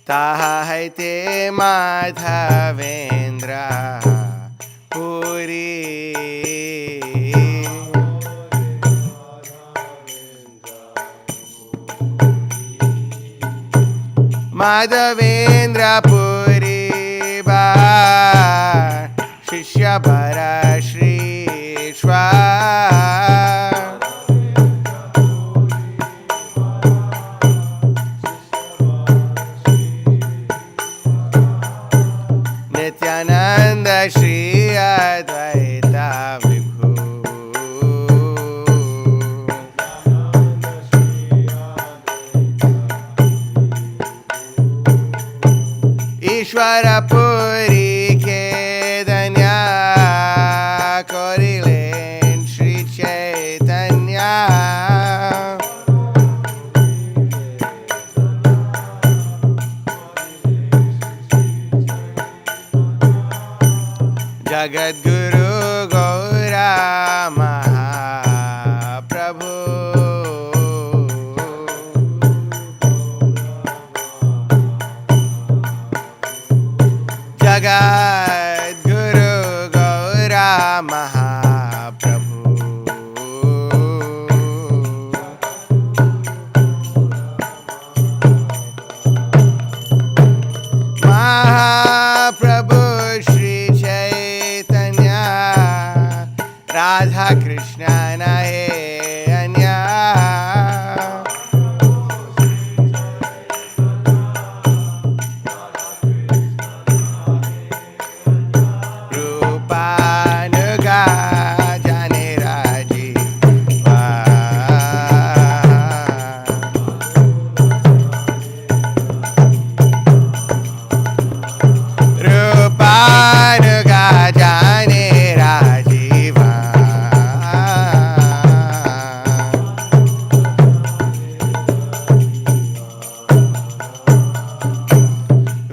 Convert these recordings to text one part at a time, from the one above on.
ताहा है ते माधवेंद्र पुरी माधवेंद्र पुरी बा शिष्य बर श्रीश्वर नित्यानंद श्री अद्वैत विभु ईश्वर पुरी के धन्या कोरिलेन श्री चैतन्य जगद्गुरु गौरा महाप्रभु जगद्गुरु गौरा महाप्रभु महाप्रभु श्री राधा कृष्ण नहे अन्या रूपानुगा जाने राजीवा रूपानुगा जाने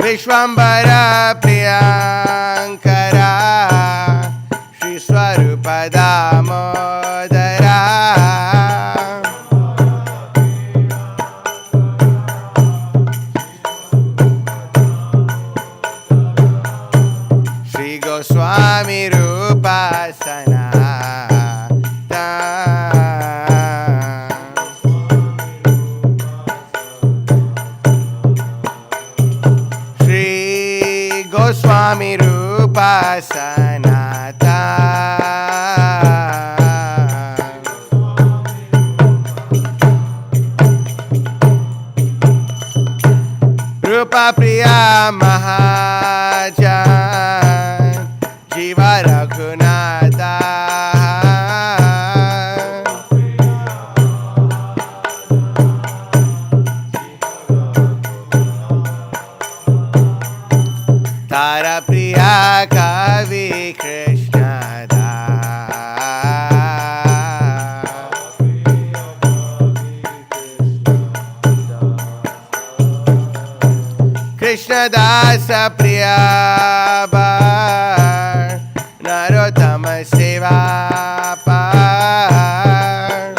विश्वंबर प्रियंकरा श्री स्वरूप दामोदरा श्री गोस्वामी रूप Swami Rupa Sanatan Rupa Priya Mahajan Jiva Raghunatha Tara Priya Kavi Krishna Krishna Dasa Priya Bar Narottama Seva Par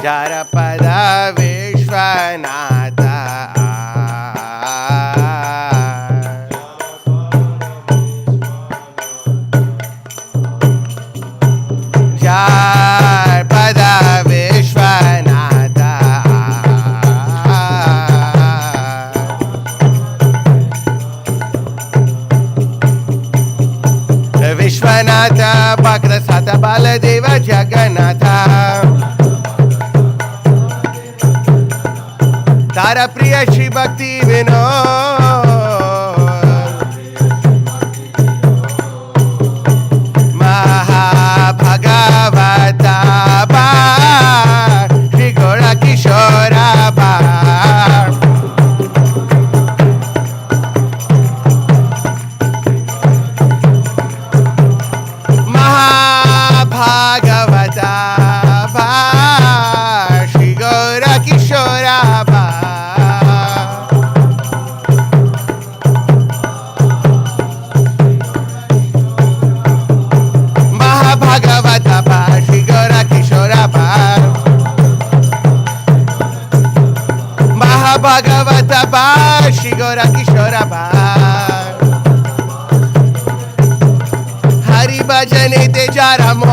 Jarapada Vishwanatha Jarapada Vishwanatha Vishwanatha Bhakta Sata Baladeva Jagannatha Tara Priya Shri Bhakti Vinod Mahabhagavata Bhar Shri Gaura Kisora Bhar Mahabhagavata Bhar Shri Gaura Kisora Bhar Gaura Kishora Bhar. Hari bhajane te jara mor.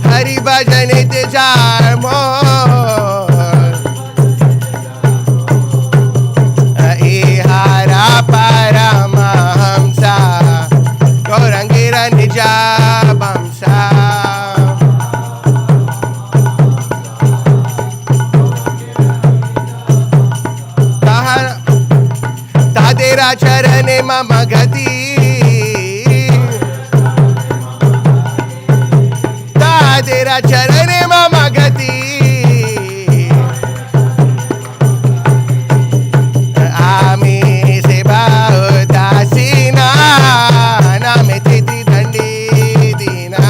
Hari bhajane te jar mor. Ihara paramahamsa Gaurangira nijabamsa. Tadera charane mama gati. Tadera charane mama gati. Ami seba udasina name titi dandi dina.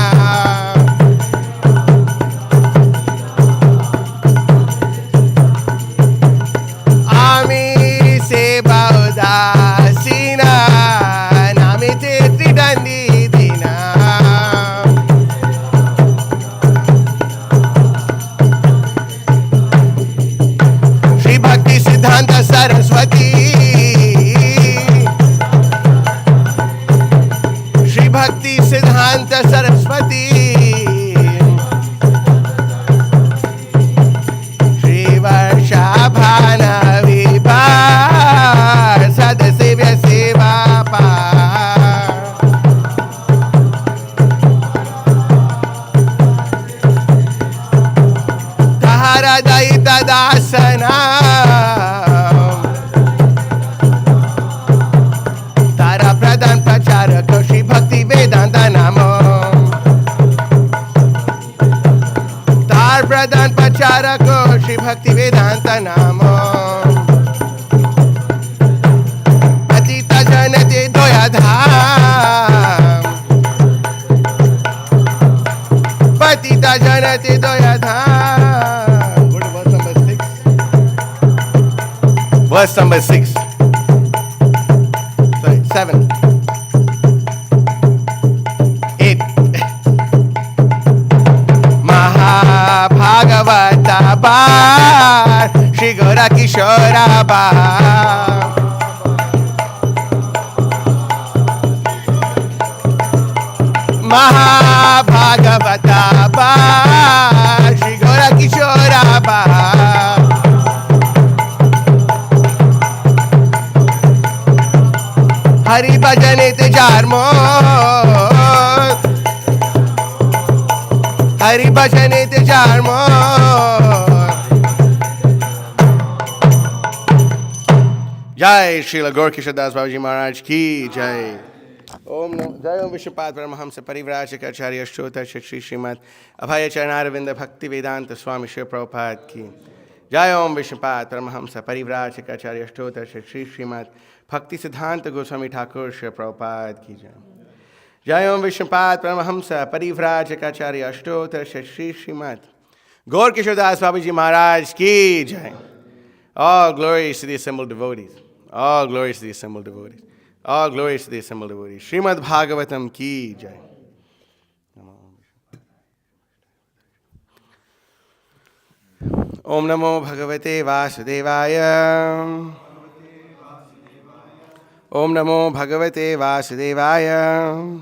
Ami seba udasina name titi dandi dina. Shri Bhakti Siddhanta Saraswati. Shri Bhakti Siddhanta Saraswati. Shri Varshabhana Vibhar Sadasevya Seva Par. Tahara Daita Dasana. Tara Pradhan Pracharaka Shri Bhakti Vedanta Namo. Tar Pradhan Pracharaka Shri Bhakti Vedanta Namo. Patita Janati Doyadham. Patita Janati Doyadham. Go to verse number 6. Verse number 6. Sorry, 7. 8. Mahabhagavata Bar Shri Gaura Kishora Bar. Mahabhagavata Bar Shri Gaura Kishora Bar. Hari bhajane te jar mor. Hari bhajane te jar mor. Jai Srila Gaura Kishora Das Babaji Maharaj ki Jai. Om Jai Om Vishnupada Paramahamsa Parivrajaka Acharya Shota Shri Srimad Abhaya Charanavinda Bhakti Vedanta Swami Shri Prabhupada ki. Jai Om Vishnupada Paramahamsa Parivrajaka Acharya Shota Shri Srimad Bhakti Siddhanta Goswami Thakur Shri Prabhupada ki Jai. Jai Om Vishnupada Paramahamsa Parivrajaka Acharya Shota Shri Srimad Gaura Kishora Das Babaji Maharaj ki Jai. All glories to the assembled devotees. All glories to the assembled devotees. All glories to the assembled devotees. Srimad Bhagavatam ki Jai. Om Namo Bhagavate Vasudevaya. Om Namo Bhagavate Vasudevaya.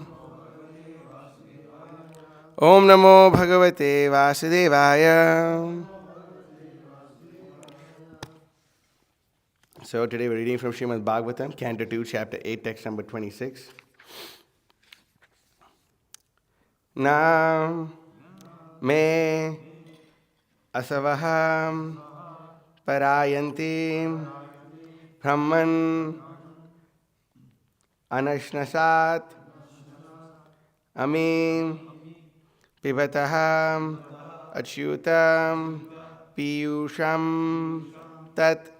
Om Namo Bhagavate Vasudevaya. So today we're reading from Srimad Bhagavatam, Canto 2, Chapter 8, text number 26. Na me asavaham parayanti brahman anashnasat amin pibataham achyutam piyusham tat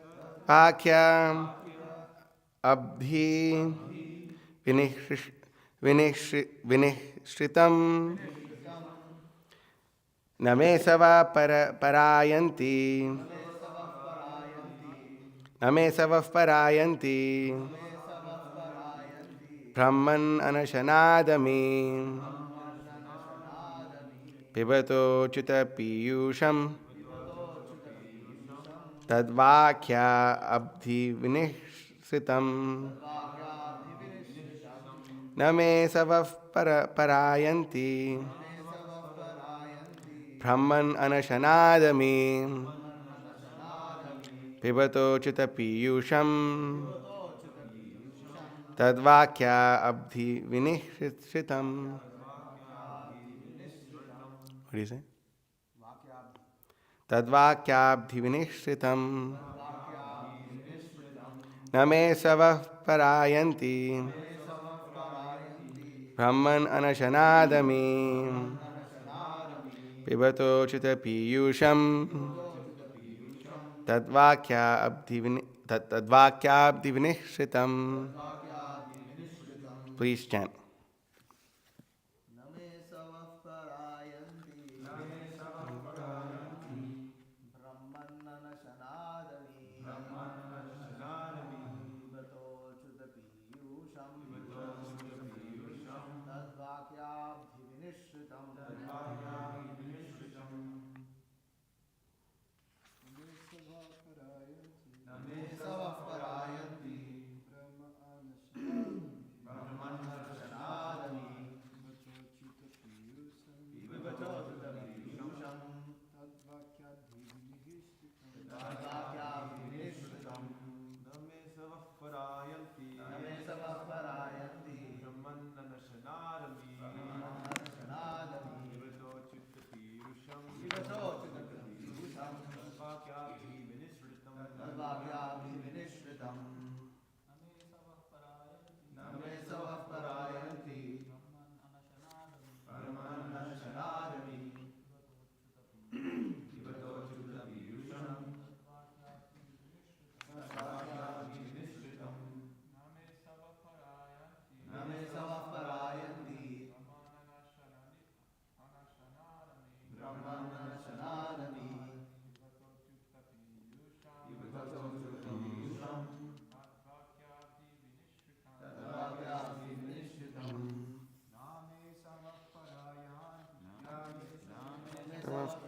Pakyam abdhi vinishritam namesava parayanti namesava parayanti brahman anashanadami pibato chita piyusham Tadvakya abdhi vinishritam. Name savah parayanti. Brahman anashanadami. Pibato chita piyusham. Tadvakya abdhi vinishritam. What do you say? Tadvakyabdhi vinishritam. Name savah parayanti. Brahman anashanadami. Pibato chita piyusham. Tadvakyabdhi vinishritam. Please chant.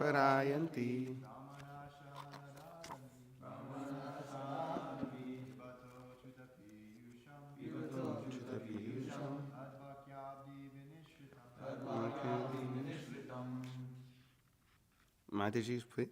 Parayanti. Mataji, please.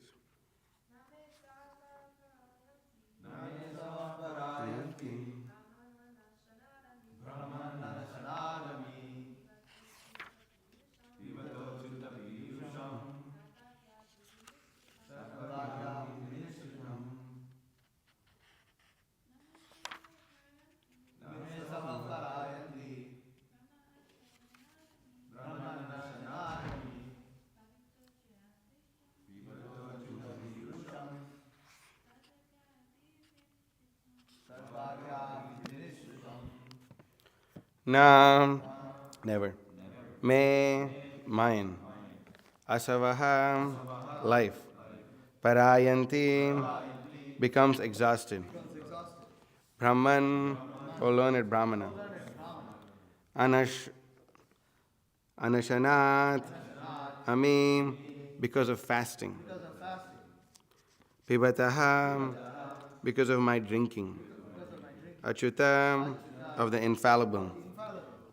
Nam, never. Me, mine. Asavaha, life. Parayanti, becomes exhausted. Brahman, O learned Brahmana. Anashanat, Ami, because of fasting. Pibataha, because of my drinking. Achyuta, of the infallible.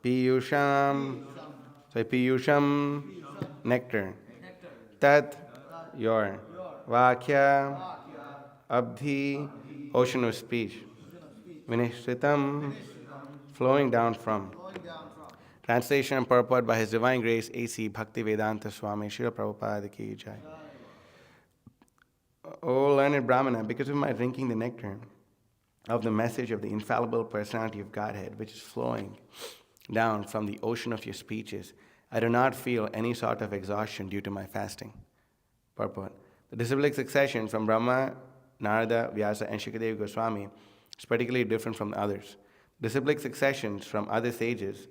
Piyusham, Piyusham, nectar. Tat, your. Vakya, Abdhi, ocean of speech. Vinishritam, flowing down from. Translation and purport by His Divine Grace A.C. Bhaktivedanta Swami Srila Prabhupada Ki Jai. O learned Brahmana, because of my drinking the nectar of the message of the infallible personality of Godhead, which is flowing down from the ocean of your speeches, I do not feel any sort of exhaustion due to my fasting. Purport. The disciplic succession from Brahma, Narada, Vyasa, and Shukadeva Goswami is particularly different from the others. Disciplic successions from other sages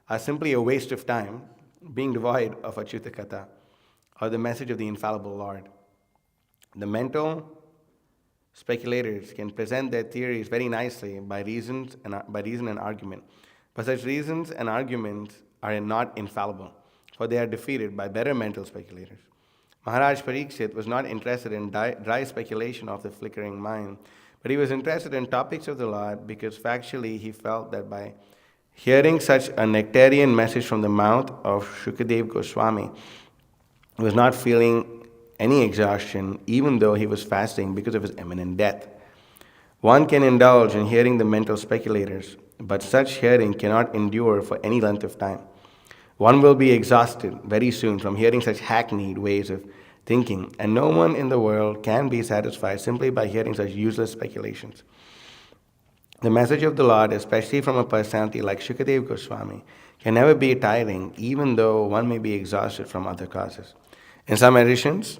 are simply a waste of time, being devoid of Achyuta Katha, or the message of the infallible Lord. The mental speculators can present their theories very nicely by reason and argument, but such reasons and arguments are not infallible, for they are defeated by better mental speculators. Maharaj Pariksit was not interested in dry speculation of the flickering mind, but he was interested in topics of the Lord because factually he felt that by hearing such a nectarian message from the mouth of Shukadev Goswami, he was not feeling any exhaustion even though he was fasting because of his imminent death. One can indulge in hearing the mental speculators, but such hearing cannot endure for any length of time. One will be exhausted very soon from hearing such hackneyed ways of thinking, and no one in the world can be satisfied simply by hearing such useless speculations. The message of the Lord, especially from a personality like Shukadev Goswami, can never be tiring, even though one may be exhausted from other causes. In some editions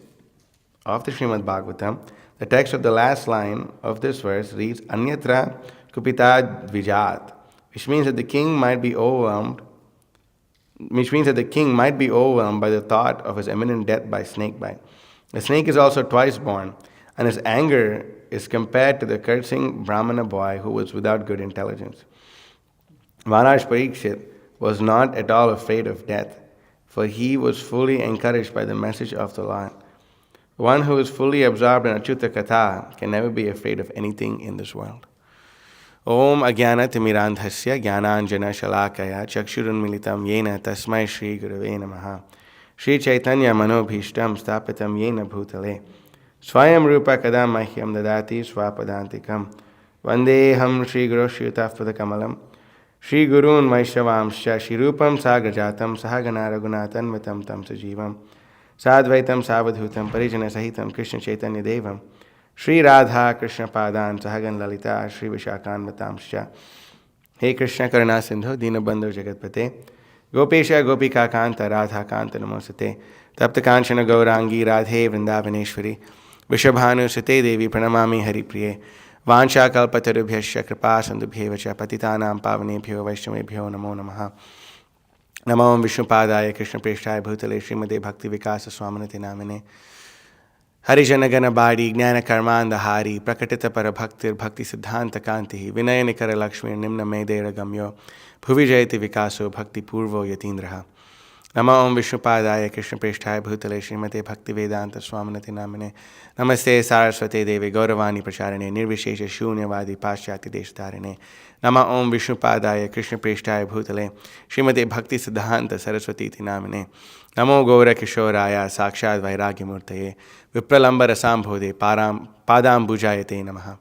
of the Srimad Bhagavatam, the text of the last line of this verse reads, Anyatra Kupita Dvijat, which means that the king might be overwhelmed by the thought of his imminent death by snake bite. The snake is also twice born, and his anger is compared to the cursing Brahmana boy who was without good intelligence. Maharaj Pariksit was not at all afraid of death, for he was fully encouraged by the message of the Lord. One who is fully absorbed in Achyuta Katha can never be afraid of anything in this world. Om Agyana Timirandhasya Jnananjana Shalakaya Chakshurunmilitam Yena Tasmai Shri Gurave Namaha Shri Chaitanya Manobhishtam Stapitam Yena Bhutale Swayam Rupa Kadam Mahyam Dadati Swapadantikam Vandeham Shri Guru Shriyutafpada Kamalam Shri Gurun Vaishavamsha Shri Rupam Sagrajatam Sahagana Raghunathan Mitam Tam Sajivam Sadvaitam Savadhutam Parijana Sahitam Krishna Chaitanya Devam Shri Radha Krishna Padan Sahagan Lalita Shri Vishakan Matamsha He Krishna Karuna Sindhu Dinabandhu Jagatpate Gopesha Gopika Kanta Radha Kanta Namosate Tapta Kanchana Gaurangi Radhe Vrindavaneshwari Vishabhanu Sate Devi Pranamami Hari Priye Vansha Kalpatarubhyasya Kripa Sandubhyevacha Patitanam Pavanebhyo Vaishnavebhyo Namo Namaha Namo Vishnupadaya Krishna Preshthaya Bhutale Srimade Bhakti Vikasa Swaminati Namine Harijanagana Badi Jnana Karmanda Hari Prakatita Parabhaktir Bhakti Siddhanta Kanti Vinayanikara Lakshmi Nimna Medera Gamyo Bhuvi Jayati Vikaso Bhakti Purvo Yatindraha Namo Vishnupadaya Krishna Preshthaya Bhutale Srimate Bhakti Vedanta Swaminati Namine Namaste Saraswate Devi Gauravani Pracharane Nirvishesha Shunyavadi Paschati Deshtarine Nama Om Vishnupadaya Krishna Preshthaya Bhutale Srimate Bhakti Siddhanta Saraswati Namine Namo Gaura Kisoraya Sakshad Vairagya Murtaye Vipralambara Sambhode Padam Bujayate Namaha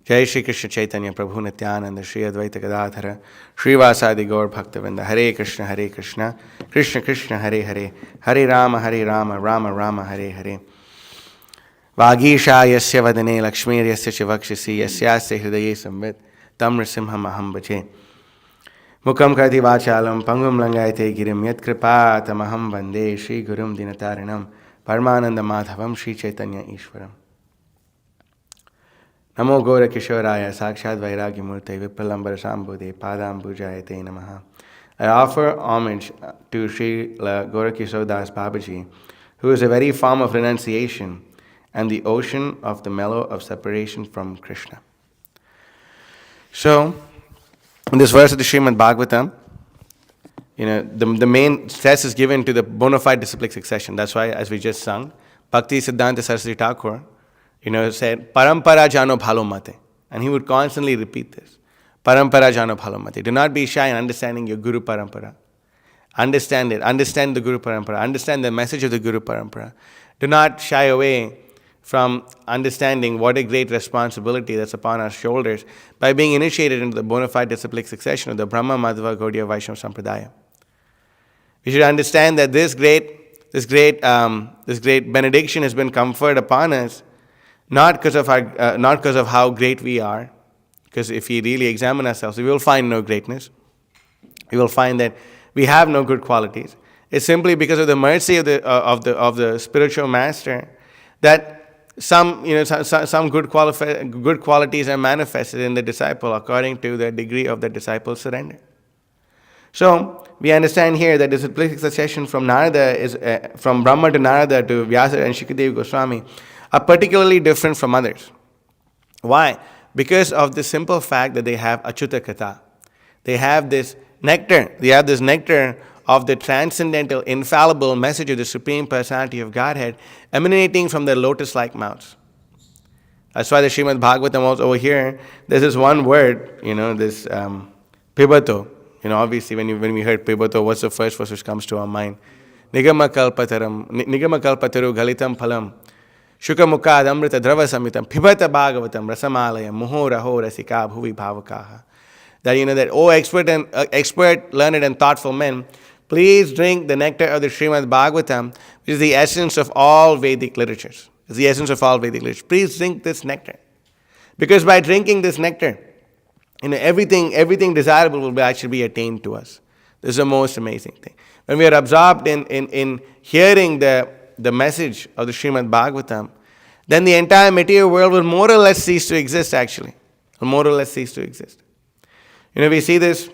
Jai Shri Krishna Chaitanya Prabhu Nityananda Shri Advaita Gadadhara Shri Vasadi Gaur Bhaktavinda Hare Krishna Krishna Krishna Hare Hare Hare Rama Rama Rama Hare Hare Vagisha Yasya Vadane Lakshmir Yasya Chivakshisi Yasyasya Hridaye Samvit Tam Nrsimham Aham Bhaje Mukam Kati Vachalam Pangum Langayate Girim Yat Kripa Tamaham Vande Shri Gurum Dinatarinam Paramananda Madhavam Shri Chaitanya Ishwaram Namo Gaura Kishoraya Sakshad Vairagya Murte Vipralambara Sambhode Padam Bujayate Namaha. I offer homage to Sri Gaura Kishore Das Babaji, who is a very form of renunciation and the ocean of the mellow of separation from Krishna. So, in this verse of the Srimad Bhagavatam, the main stress is given to the bona fide disciplic succession. That's why, as we just sung, Bhakti Siddhanta Saraswati Thakur, said, Parampara Jano Bhalo Mate. And he would constantly repeat this. Parampara Jano Bhalo Mate. Do not be shy in understanding your Guru Parampara. Understand it. Understand the Guru Parampara. Understand the message of the Guru Parampara. Do not shy away from understanding what a great responsibility that's upon our shoulders by being initiated into the bona fide disciplic succession of the Brahma, Madhva, Gaudiya, Vaishnava Sampradaya. We should understand that this great benediction has been conferred upon us not because of how great we are, because if we really examine ourselves, we will find no greatness. We will find that we have no good qualities. It's simply because of the mercy of the spiritual master that some good qualities are manifested in the disciple according to the degree of the disciple's surrender. So we understand here that this disciplic succession from Narada is from Brahma to Narada to Vyasa and Shukadeva Goswami are particularly different from others. Why? Because of the simple fact that they have Achyuta Katha. They have this nectar. They have this nectar of the transcendental, infallible message of the Supreme Personality of Godhead emanating from their lotus-like mouths. That's why the Srimad Bhagavatam also over here, there's this one word, this pibato. Obviously when we heard pibato, what's the first verse which comes to our mind? Nigama kalpataru galitam phalam shuka mukad amrita drava samitam pibata bhagavatam rasamalayam muhoraho rasika bhuvi bhavakaha. That expert, learned and thoughtful men, please drink the nectar of the Srimad Bhagavatam, which is the essence of all Vedic literatures. It's the essence of all Vedic literature. Please drink this nectar. Because by drinking this nectar, everything desirable will actually be attained to us. This is the most amazing thing. When we are absorbed in hearing the message of the Srimad Bhagavatam, then the entire material world will more or less cease to exist actually. Will more or less cease to exist. We see this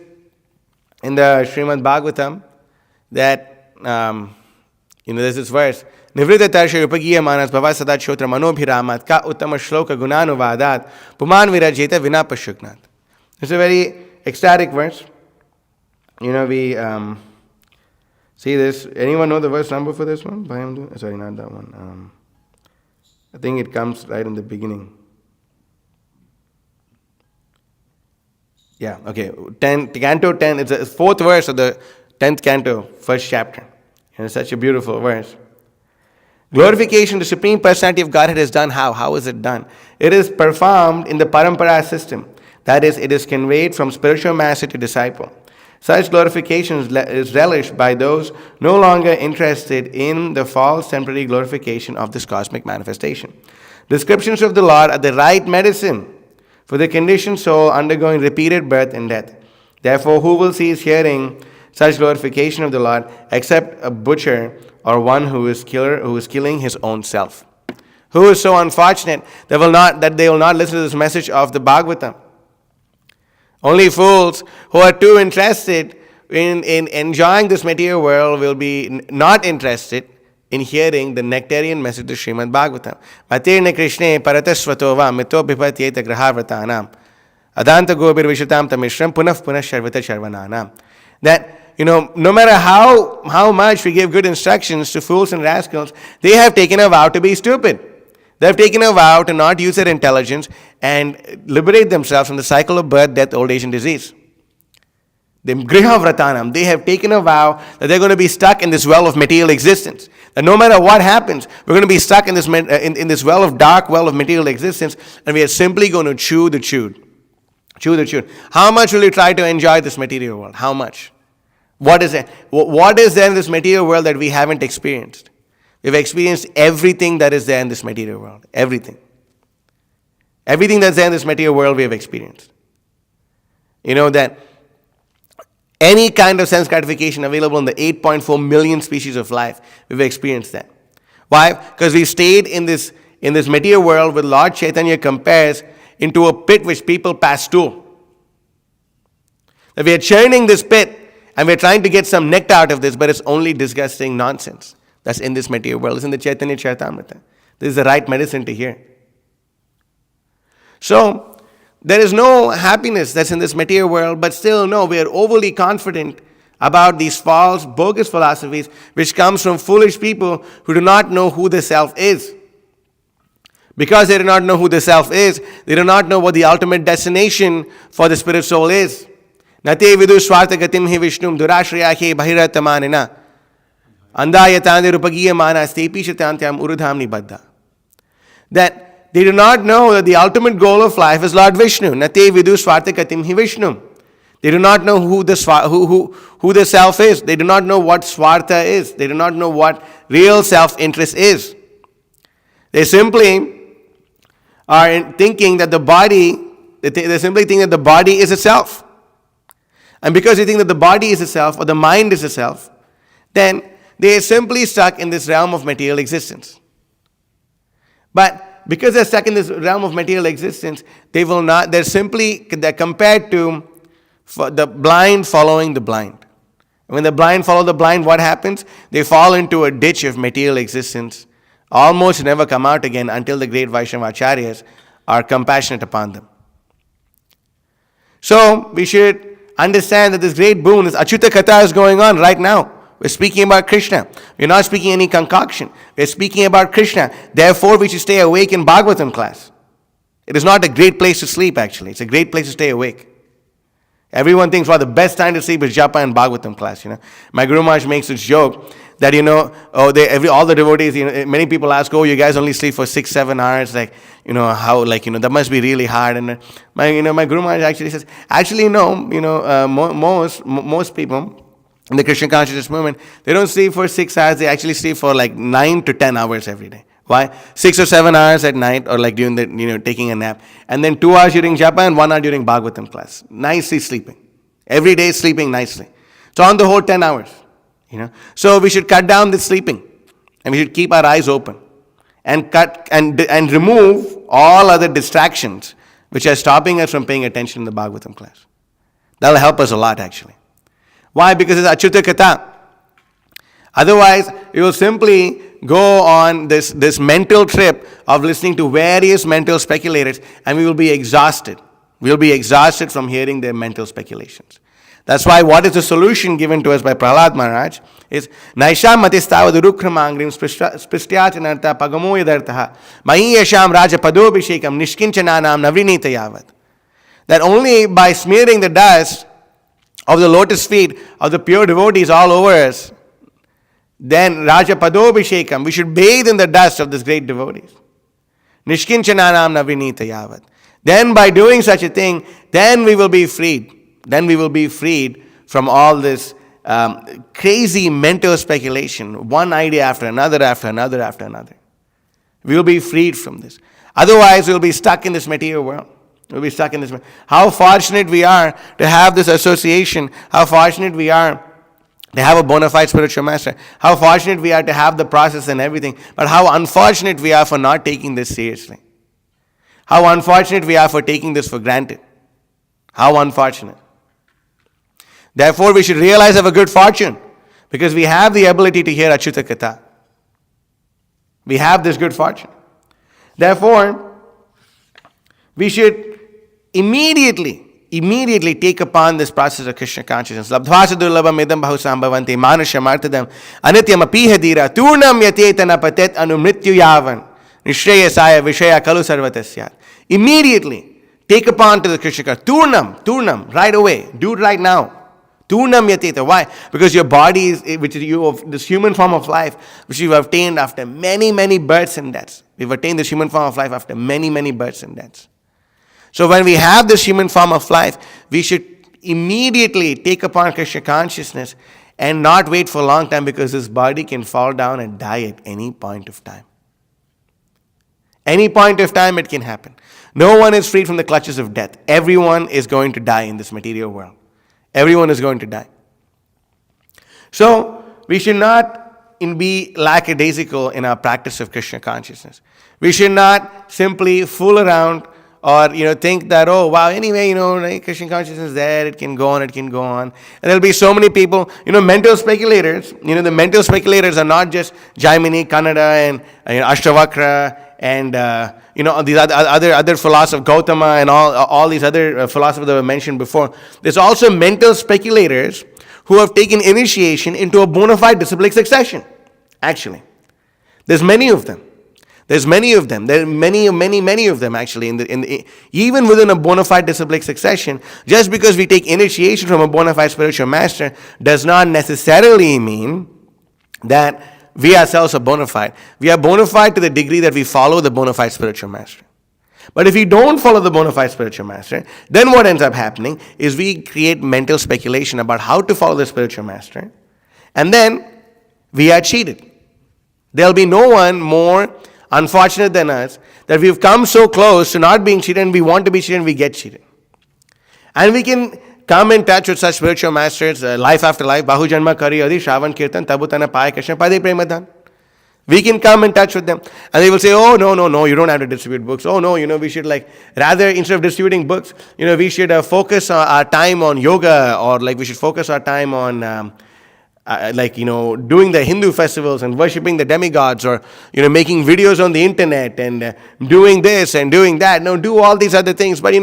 in the Srimad Bhagavatam that, there's this verse, Nivrita tarsha upagiya manas bhava sadat shotra manobhiramat ka uttama shloka gunanuvadat puman virajeta vina pashugnat. It's a very ecstatic verse. We see this. Anyone know the verse number for this one? Sorry, not that one. I think it comes right in the beginning. Yeah, okay. Canto 10, it's the fourth verse of the 10th canto, first chapter. And it's such a beautiful verse. Glorification, the Supreme Personality of Godhead is done how? How is it done? It is performed in the parampara system. That is, it is conveyed from spiritual master to disciple. Such glorification is relished by those no longer interested in the false temporary glorification of this cosmic manifestation. Descriptions of the Lord are the right medicine for the conditioned soul undergoing repeated birth and death. Therefore, who will cease hearing such glorification of the Lord except a butcher or one who is killing his own self? Who is so unfortunate that they will not listen to this message of the Bhagavatam? Only fools who are too interested in enjoying this material world will be not interested in hearing the nectarian message of Srimad Bhagavatam. Matirne Krishne paratasvato va mito bipatyeta graharvatanam adanta gobir vishatam tamishram punaf sharvita sharvananam. That, no matter how much we give good instructions to fools and rascals, they have taken a vow to be stupid. They have taken a vow to not use their intelligence and liberate themselves from the cycle of birth, death, old age, and disease. They have taken a vow that they're going to be stuck in this well of material existence. That no matter what happens, we're going to be stuck in this dark well of material existence, and we are simply going to chew the chewed. Chew the chewed. How much will you try to enjoy this material world? How much? What is there? What is there in this material world that we haven't experienced? We've experienced everything that is there in this material world. Everything. Everything that's there in this material world we have experienced. That any kind of sense gratification available in the 8.4 million species of life, we've experienced that. Why? Because we stayed in this material world with Lord Chaitanya compares into a pit which people pass through. That we are churning this pit and we're trying to get some nectar out of this, but it's only disgusting nonsense that's in this material world. It's in the Chaitanya Charitamrita. This is the right medicine to hear. So, there is no happiness that's in this material world, but still no, we are overly confident about these false, bogus philosophies which comes from foolish people who do not know who the self is. Because they do not know who the self is, they do not know what the ultimate destination for the spirit soul is. Nate vidu swartha gatim hi vishnum durashraya bahiratamanina andayatandi rupagiya mana stepi shatantyam urudhamni baddha. That they do not know that the ultimate goal of life is Lord Vishnu. Nate vidu swartha gatim hi vishnum. They do not know who the self is. They do not know what swartha is. They do not know what real self-interest is. They simply are thinking that the body is a self. And because they think that the body is a self or the mind is a self, then they are simply stuck in this realm of material existence. But because they're stuck in this realm of material existence, they're compared to the blind following the blind. When the blind follow the blind, what happens? They fall into a ditch of material existence, almost never come out again until the great Vaishnavacharyas are compassionate upon them. So, we should understand that this great boon, this Achyuta Katha is going on right now. We're speaking about Krishna. We're not speaking any concoction. We're speaking about Krishna. Therefore, we should stay awake in Bhagavatam class. It is not a great place to sleep, actually. It's a great place to stay awake. Everyone thinks, well, the best time to sleep is Japa and Bhagavatam class, My Guru Maharaj makes this joke that, all the devotees, many people ask, oh, you guys only sleep for 6-7 hours, how, that must be really hard. And my Guru Maharaj actually says, actually, no, most people in the Krishna consciousness movement, they don't sleep for 6 hours, they actually sleep for 9 to 10 hours every day. Why? 6 or 7 hours at night, or during the, taking a nap. And then 2 hours during japa and 1 hour during Bhagavatam class. Nicely sleeping. Every day sleeping nicely. So on the whole 10 hours. So we should cut down the sleeping. And we should keep our eyes open. And cut and remove all other distractions which are stopping us from paying attention in the Bhagavatam class. That will help us a lot, actually. Why? Because it's Achyuta Katha. Otherwise, you will simply go on this mental trip of listening to various mental speculators, and we will be exhausted. We will be exhausted from hearing their mental speculations. That's why what is the solution given to us by Prahlad Maharaj is Naisha Matistavad Urukramangrim Spishtyatanartha Pagamo Yadartha Mahi Yasham Raja Padobhishekam Nishkinchananam Navrinita Yavat. That only by smearing the dust of the lotus feet of the pure devotees all over us, then Raja Padobhishekam, we should bathe in the dust of this great devotees. Nishkinchananam Navrinita Yavat. Then by doing such a thing, then we will be freed. Then we will be freed from all this crazy mental speculation, one idea after another, after another, after another. We will be freed from this. Otherwise, we will be stuck in this material world. We'll be stuck in this. How fortunate we are to have this association. How fortunate we are to have a bona fide spiritual master. How fortunate we are to have the process and everything. But how unfortunate we are for not taking this seriously. How unfortunate we are for taking this for granted. How unfortunate. Therefore, we should realize our good fortune. Because we have the ability to hear Achyuta Katha. We have this good fortune. Therefore, we should immediately take upon this process of Krishna consciousness. Labdhvasa durlabham idam bahusambhavanti manushamartadam anityam apiha dira turnam yatetana patet anumrityu yavan nishreyasaya vishaya kalu sarvatasyat. Immediately take upon to the Krishna consciousness. Turnam, right away. Do it right now. Turnam yateta. Why? Because your body is, which is you of this human form of life, which you've obtained after many, many births and deaths. We've attained this human form of life after many, many births and deaths. So when we have this human form of life, we should immediately take upon Krishna consciousness and not wait for a long time, because this body can fall down and die at any point of time. Any point of time it can happen. No one is freed from the clutches of death. Everyone is going to die in this material world. Everyone is going to die. So we should not be lackadaisical in our practice of Krishna consciousness. We should not simply fool around or think that, oh wow, anyway, Krishna consciousness is there, it can go on. And there'll be so many people, mental speculators. The mental speculators are not just Jaimini, Kannada, and Ashtavakra, and these other philosophers, Gautama, and all these other philosophers that were mentioned before. There's also mental speculators who have taken initiation into a bona fide disciplic succession. Actually, there's many of them. There are many of them actually. Even within a bona fide disciplic succession, just because we take initiation from a bona fide spiritual master does not necessarily mean that we ourselves are bona fide. We are bona fide to the degree that we follow the bona fide spiritual master. But if we don't follow the bona fide spiritual master, then what ends up happening is we create mental speculation about how to follow the spiritual master, and then we are cheated. There'll be no one more unfortunate than us that we've come so close to not being cheated, and we want to be cheated and we get cheated. And we can come in touch with such spiritual masters life after life. Bahu Janma Kari Adi Shravan Kirtan Tabutana Pai Krishna Pade Premadhan. We can come in touch with them, and they will say, oh, no, you don't have to distribute books. Oh, no, we should rather, instead of distributing books, we should focus our time on yoga, or we should focus our time on doing the Hindu festivals and worshipping the demigods, or making videos on the internet and doing this and doing that. No, do all these other things, but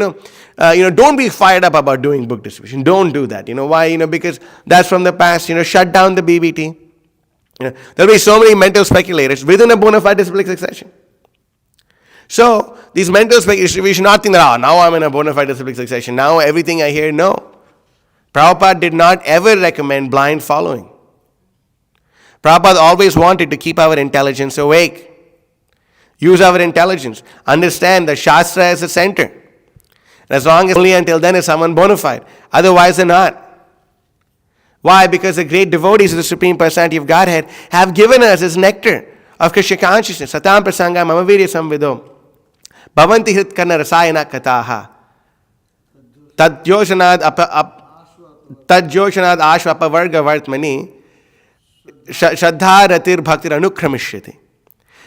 don't be fired up about doing book distribution. Don't do that. Why? Because that's from the past. Shut down the BBT. There'll be so many mental speculators within a bona fide disciplic succession. So these mental speculators, we should not think that now I'm in a bona fide disciplic succession. Now everything I hear, no. Prabhupada did not ever recommend blind following. Prabhupada always wanted to keep our intelligence awake. Use our intelligence. Understand that Shastra is the center. As long as only until then is someone bona fide. Otherwise they're not. Why? Because the great devotees of the Supreme Personality of Godhead have given us this nectar of Krishna consciousness. Satam prasanga mama virya samvido. Bhavanti hrit karna rasayana kataha. Tadjoshanad ashvapavarga vartmani. Shraddha ratir bhaktir anukramishyati.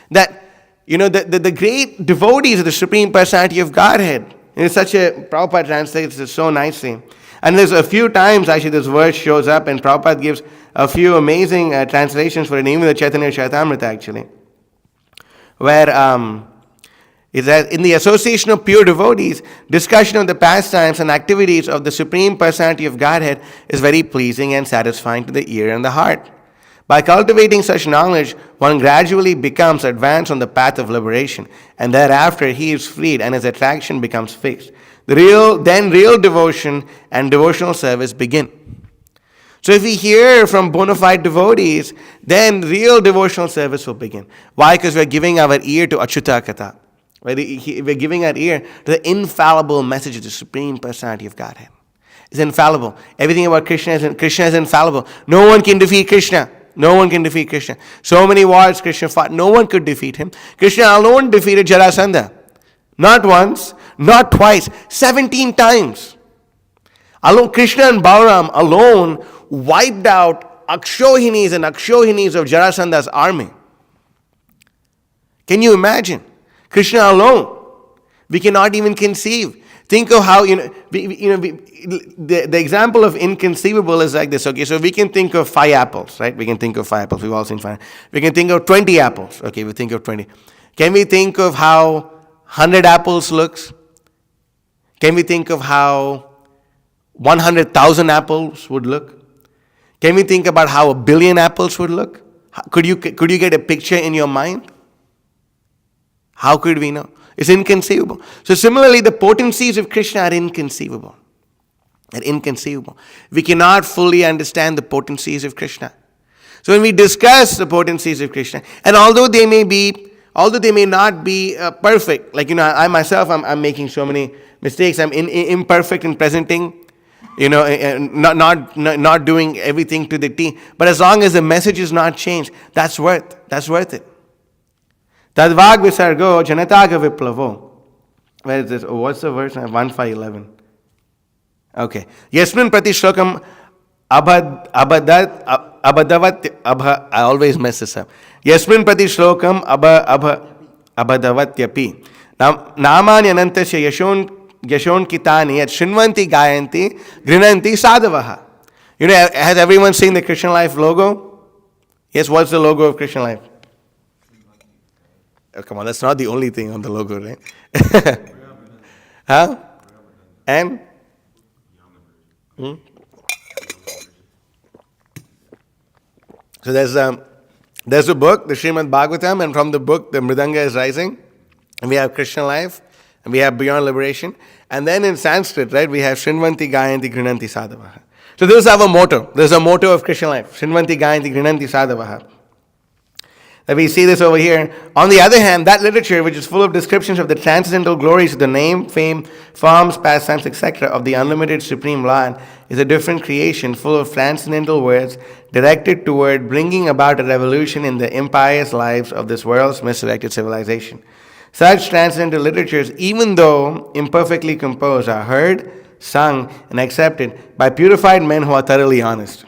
That, the great devotees of the Supreme Personality of Godhead. It's such a, Prabhupada translates it so nicely. And there's a few times actually this verse shows up, and Prabhupada gives a few amazing translations for it, even the Chaitanya Charitamrita actually. Where it says, in the association of pure devotees, discussion of the pastimes and activities of the Supreme Personality of Godhead is very pleasing and satisfying to the ear and the heart. By cultivating such knowledge, one gradually becomes advanced on the path of liberation, and thereafter he is freed and his attraction becomes fixed. Real devotion and devotional service begin. So if we hear from bona fide devotees, then real devotional service will begin. Why? Because we're giving our ear to Achyuta Katha. We're giving our ear to the infallible message of the Supreme Personality of Godhead. It's infallible. Everything about Krishna is infallible. No one can defeat Krishna. No one can defeat Krishna. So many wars Krishna fought, no one could defeat him. Krishna alone defeated Jarasandha. Not once, not twice, 17 times. Alone, Krishna and Balaram alone wiped out Akshohinis and Akshohinis of Jarasandha's army. Can you imagine? Krishna alone. We cannot even conceive. Think of how, the example of inconceivable is like this. Okay, so we can think of 5 apples, right? We can think of 5 apples. We've all seen 5. We can think of 20 apples. Okay, we think of 20. Can we think of how 100 apples looks? Can we think of how 100,000 apples would look? Can we think about how 1 billion apples would look? Could you get a picture in your mind? How could we know? It's inconceivable. So similarly, the potencies of Krishna are inconceivable. They're inconceivable. We cannot fully understand the potencies of Krishna. So when we discuss the potencies of Krishna, and although they may not be perfect, like I myself, I'm making so many mistakes. I'm imperfect in presenting, not doing everything to the T. But as long as the message is not changed, that's worth it. Tadvag visargo janataga viplavo. Where is this? Oh, what's the verse? 1:5:11. Okay. Yasmin prati shlokam abadavat. I always mess this up. Yasmin prati shlokam abadavatyapi. Namani anantasya yashon kitani at shinvanti gayanti grinanti sadavaha. Has everyone seen the Christian Life logo? Yes, what's the logo of Christian Life? Oh, come on, that's not the only thing on the logo, right? Huh? And? So there's a book, the Srimad Bhagavatam, and from the book, the Mridanga is rising. And we have Krishna Life, and we have Beyond Liberation. And then in Sanskrit, right, we have Shrinvanti Gayanti Grinanti Sadhavaha. So this is our motto. There's a motto of Krishna Life. Shrinvanti Gayanti Grinanti Sadhavaha. That we see this over here. On the other hand, that literature, which is full of descriptions of the transcendental glories of the name, fame, forms, pastimes, etc., of the unlimited Supreme Lord, is a different creation full of transcendental words directed toward bringing about a revolution in the impious lives of this world's misdirected civilization. Such transcendental literatures, even though imperfectly composed, are heard, sung, and accepted by purified men who are thoroughly honest.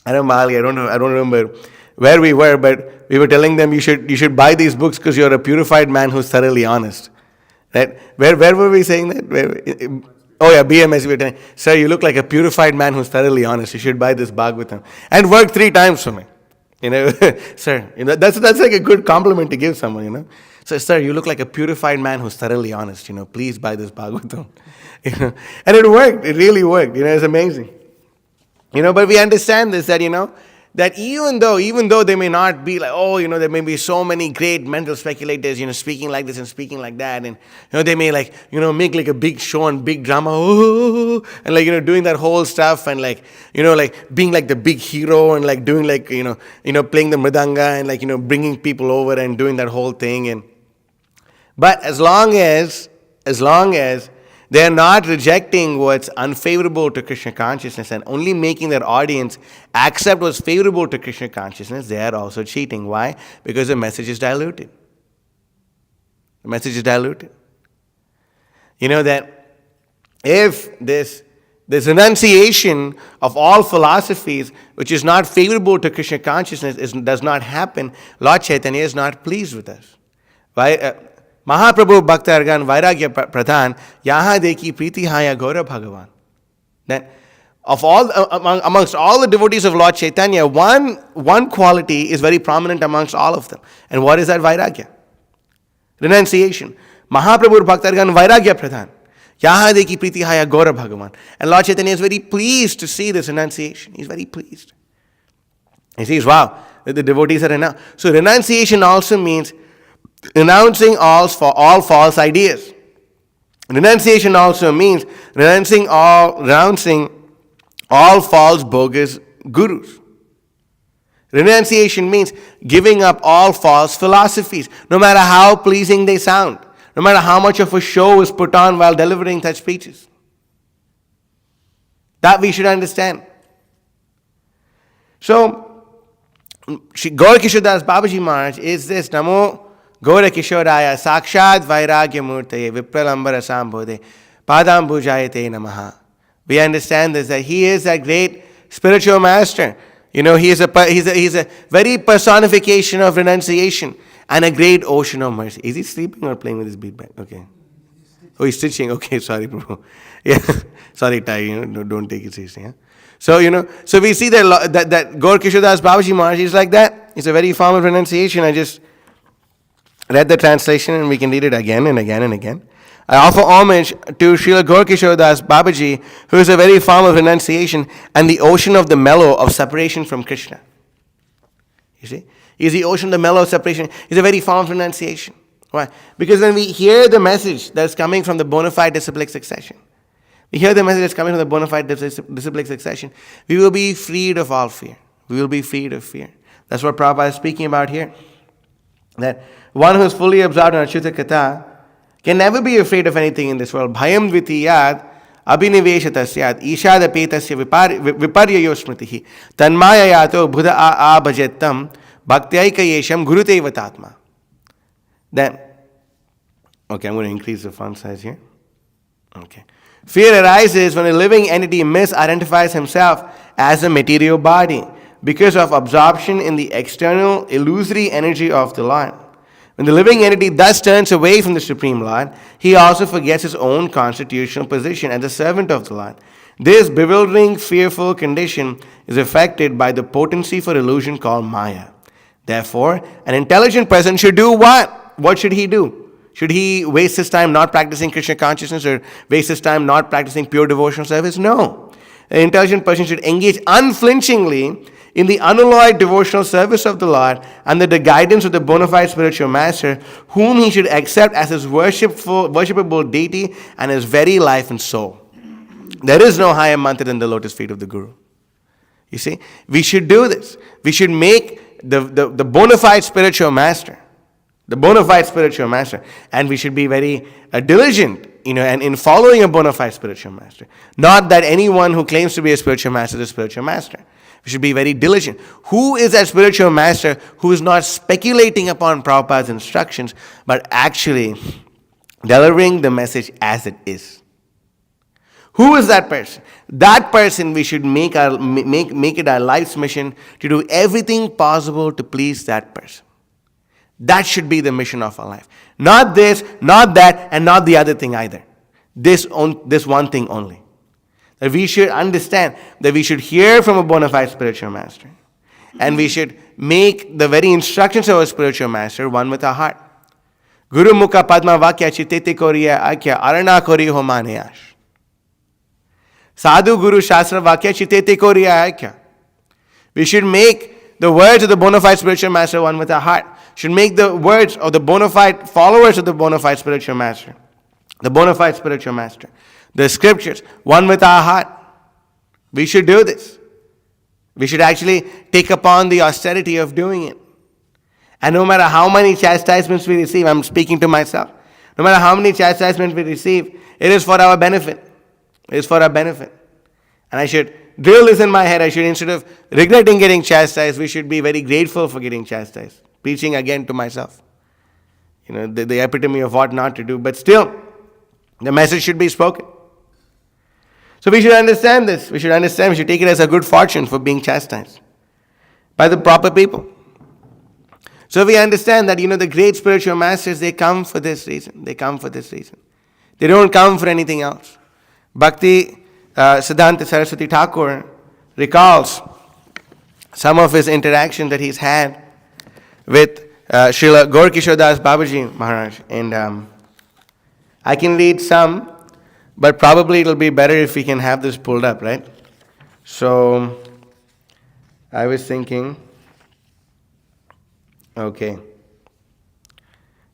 I don't remember where we were, but we were telling them you should buy these books because you're a purified man who's thoroughly honest. Right? Where were we saying that? Oh yeah, BMS. We were telling, sir, you look like a purified man who's thoroughly honest. You should buy this Bhagavatam and work 3 times for me. Sir, that's like a good compliment to give someone. So, sir, you look like a purified man who's thoroughly honest. Please buy this Bhagavatam. And it worked. It really worked. It's amazing. But we understand this that even though they may not be like, there may be so many great mental speculators, speaking like this and speaking like that, and they may make like a big show and big drama, and doing that whole stuff, and being like the big hero, and doing playing the mridanga, and bringing people over and doing that whole thing, but as long as they are not rejecting what's unfavorable to Krishna consciousness and only making their audience accept what's favorable to Krishna consciousness, they are also cheating. Why? Because the message is diluted. The message is diluted. That if this renunciation of all philosophies, which is not favorable to Krishna consciousness, does not happen, Lord Chaitanya is not pleased with us. Why? Mahaprabhu Bhakta Argan Vairagya Pradhan Yaha Deki Priti Haya Gaura Bhagavan. That amongst all the devotees of Lord Chaitanya, one quality is very prominent amongst all of them. And what is that? Vairagya. Renunciation. Mahaprabhu Bhakta Argan Vairagya Pradhan Yaha Deki Priti Haya Gaura Bhagavan. And Lord Chaitanya is very pleased to see this renunciation. He's very pleased. He says, wow, the devotees are renounced. So renunciation also means renouncing all false ideas. Renunciation also means renouncing all false bogus gurus. Renunciation means giving up all false philosophies, no matter how pleasing they sound, no matter how much of a show is put on while delivering such speeches. That we should understand. So, Gaura Kishodas Babaji Maharaj is this Namo Gaura Kishoraya Sakshad Vairagya Murtaye Vipralambara Sambhode Padam Bhujayate Namaha. We understand this, that he is a great spiritual master. He's a very personification of renunciation and a great ocean of mercy. Is he sleeping or playing with his beadbag? Okay. Oh, he's stitching. Okay, sorry, Prabhu. Yeah, sorry, Tai. Don't take it seriously. Yeah? So so we see that Gaura Kishodas Babaji Maharaj is like that. It's a very form of renunciation. I just read the translation and we can read it again and again and again. I offer homage to Srila Gaura Kishodas Babaji, who is a very form of renunciation and the ocean of the mellow of separation from Krishna. You see? He's the ocean of the mellow of separation. He's a very form of renunciation. Why? Because when we hear the message that's coming from the bona fide disciplic succession, we hear the message that's coming from the bona fide disciplic succession, we will be freed of all fear. We will be freed of fear. That's what Prabhupada is speaking about here. That one who is fully absorbed in Achyuta Katha can never be afraid of anything in this world. Bhayam dvitiyad abhiniveshatasyad ishadapetasya viparyayo smritihi tanmaya yato buddha abhajettam bhaktyayika yesham gurute vatatma. Then, okay, I'm going to increase the font size here. Okay. Fear arises when a living entity misidentifies himself as a material body because of absorption in the external illusory energy of the Lord. When the living entity thus turns away from the Supreme Lord, he also forgets his own constitutional position as a servant of the Lord. This bewildering, fearful condition is affected by the potency for illusion called Maya. Therefore, an intelligent person should do what? What should he do? Should he waste his time not practicing Krishna consciousness or waste his time not practicing pure devotional service? No. An intelligent person should engage unflinchingly in the unalloyed devotional service of the Lord under the guidance of the bona fide spiritual master, whom he should accept as his worshipable deity and his very life and soul. There is no higher mantra than the lotus feet of the Guru. You see, we should do this. We should make the bona fide spiritual master, and we should be very diligent, and in following a bona fide spiritual master. Not that anyone who claims to be a spiritual master is a spiritual master. We should be very diligent. Who is that spiritual master who is not speculating upon Prabhupada's instructions, but actually delivering the message as it is? Who is that person? That person we should make it our life's mission to do everything possible to please that person. That should be the mission of our life. Not this, not that, and not the other thing either. this one thing only. That we should understand that we should hear from a bona fide spiritual master. And we should make the very instructions of a spiritual master one with our heart. Guru Mukha Padma Vakya Chitete Koriya Akya Arana Kori Homaneyash. Sadhu Guru Shastra Vakya Chitete Koriya Akya. We should make the words of the bona fide spiritual master one with our heart. Should make the words of the bona fide followers of the bona fide spiritual master. The bona fide spiritual master. The scriptures one with our heart. We should do this. We should actually take upon the austerity of doing it. And no matter how many chastisements we receive, I'm speaking to myself, no matter how many chastisements we receive, it is for our benefit. It is for our benefit. And I should drill this in my head. I should, instead of regretting getting chastised, we should be very grateful for getting chastised. Preaching again to myself. The epitome of what not to do. But still, the message should be spoken. So we should understand this. We should take it as a good fortune for being chastised by the proper people. So we understand that, the great spiritual masters, they come for this reason. They don't come for anything else. Bhakti Siddhanta Saraswati Thakur recalls some of his interactions that he's had with Srila Gaura Kishore Das Babaji Maharaj. And I can read some, but probably it'll be better if we can have this pulled up, right? So, I was thinking, okay,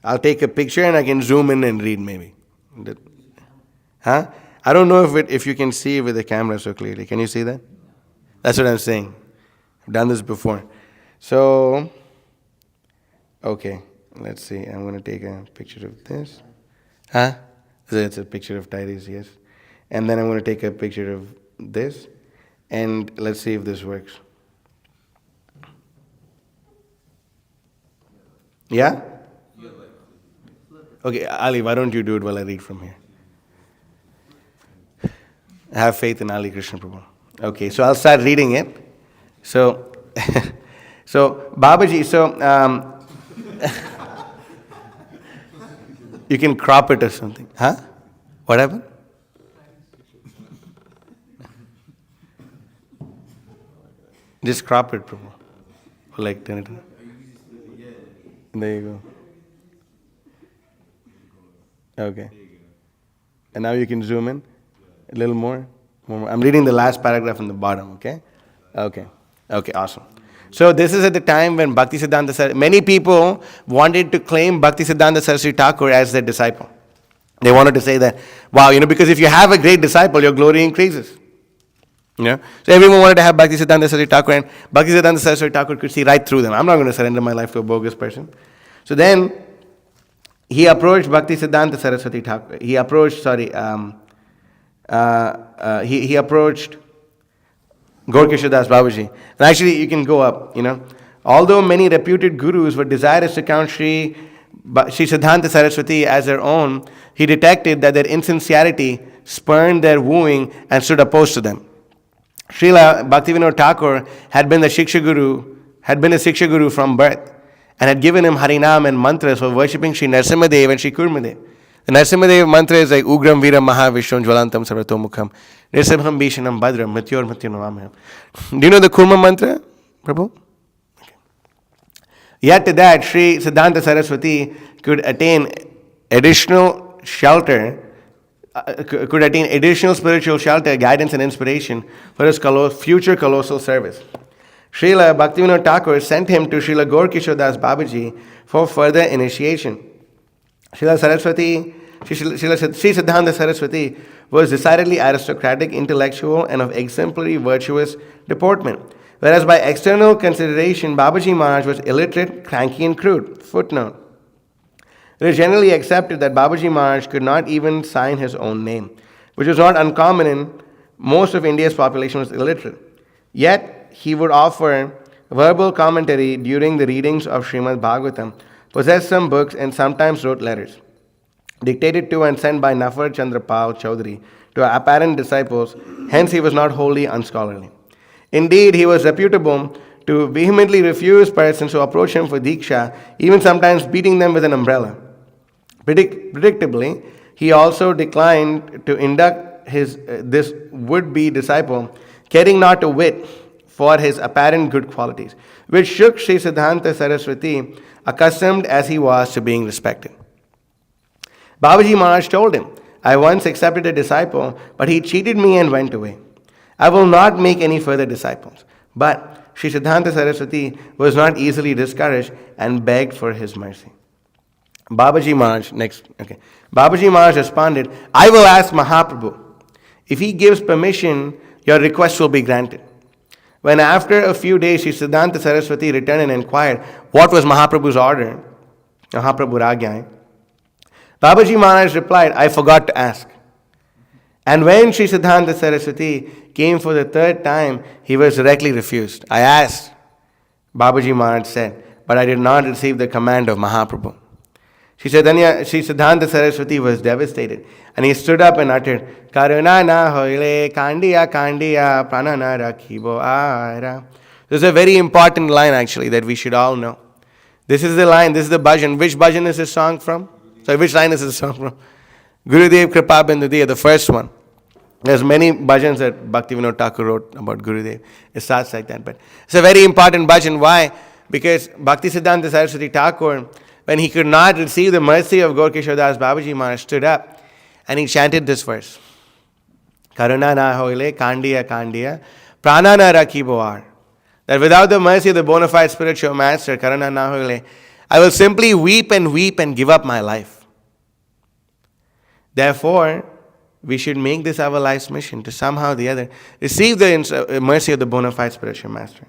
I'll take a picture and I can zoom in and read maybe. Huh? I don't know if you can see with the camera so clearly. Can you see that? That's what I'm saying. I've done this before. So, okay, let's see. I'm going to take a picture of this. Huh? It's a picture of Tyrese, yes. And then I'm going to take a picture of this. And let's see if this works. Yeah? Okay, Ali, why don't you do it while I read from here? I have faith in Ali Krishna Prabhu. Okay, so I'll start reading it. So, Babaji, you can crop it or something. Huh? What happened? Just crop it, Prabhu. Like, turn it. There you go. Okay. And now you can zoom in a little more. I'm reading the last paragraph on the bottom, okay? Okay, awesome. So this is at the time when Bhaktisiddhanta Saraswati, many people wanted to claim Bhaktisiddhanta Saraswati Thakur as their disciple. They wanted to say that, wow, because if you have a great disciple, your glory increases. So everyone wanted to have Bhaktisiddhanta Saraswati Thakur, and Bhaktisiddhanta Saraswati Thakur could see right through them. I'm not going to surrender my life to a bogus person. So then he approached Bhaktisiddhanta Saraswati Thakur. He approached Gaura Kishore Das Babaji. And actually, you can go up, Although many reputed gurus were desirous to count Sri Siddhanta Saraswati as their own, he detected that their insincerity spurned their wooing and stood opposed to them. Srila Bhaktivinoda Thakur had been a Shiksha Guru from birth, and had given him Harinam and mantras for worshipping Sri Narsimhadev and Sri Kurmadev. The Narsimhadev mantra is like Ugram Vira Mahavishwan Jwalantam Sarvatomukham Nirsimham Bhishanam Bhadram Mrityor Mrityanamamham. Do you know the Kurma mantra, Prabhu? Okay. Yet to that, Sri Siddhanta Saraswati could attain additional shelter, spiritual shelter, guidance and inspiration for his future colossal service. Srila Bhaktivinoda Thakur sent him to Srila Gaura Kishore Das Babaji for further initiation. Sri Siddhanta Saraswati was decidedly aristocratic, intellectual, and of exemplary virtuous deportment, whereas by external consideration, Babaji Maharaj was illiterate, cranky, and crude. Footnote. It is generally accepted that Babaji Maharaj could not even sign his own name, which was not uncommon in most of India's population was illiterate. Yet, he would offer verbal commentary during the readings of Srimad Bhagavatam, possessed some books, and sometimes wrote letters, dictated to and sent by Nafar Chandra Pal Chaudhary to apparent disciples. Hence, he was not wholly unscholarly. Indeed, he was reputable to vehemently refuse persons who approached him for Diksha, even sometimes beating them with an umbrella. Predictably, He also declined to induct this would-be disciple, caring not a whit for his apparent good qualities, which shook Sri Siddhanta Saraswati, accustomed as he was to being respected. Babaji Maharaj told him, I once accepted a disciple, but he cheated me and went away. I will not make any further disciples. But Sri Siddhanta Saraswati was not easily discouraged and begged for his mercy. Babaji Maharaj responded, I will ask Mahaprabhu. If he gives permission, your request will be granted. When after a few days Sri Siddhanta Saraswati returned and inquired what was Mahaprabhu's order, Mahaprabhu Ragyai, Babaji Maharaj replied, I forgot to ask. And when Sri Siddhanta Saraswati came for the third time, he was directly refused. I asked, Babaji Maharaj said, but I did not receive the command of Mahaprabhu. Sri Siddhanta Saraswati was devastated, and he stood up and uttered, Karuna na hoile kandiya kandiya pranana rakhibo ara. This is a very important line actually that we should all know. This is the line, this is the bhajan. Which bhajan is this song from? Sorry, which line is this song from? Gurudev Kripa Bindudiya, the first one. There's many bhajans that Bhaktivinoda Thakur wrote about Gurudev. It starts like that, but it's a very important bhajan. Why? Because Bhaktisiddhanta Saraswati Thakur, when he could not receive the mercy of Gaura Das Babaji Maharaj, stood up and he chanted this verse. Karuna na hoile kandiya kandiya pranana rakhibo ar. That without the mercy of the bona fide spiritual master, Karuna na hoile, I will simply weep and give up my life. Therefore, we should make this our life's mission to somehow or the other receive the mercy of the bona fide spiritual master.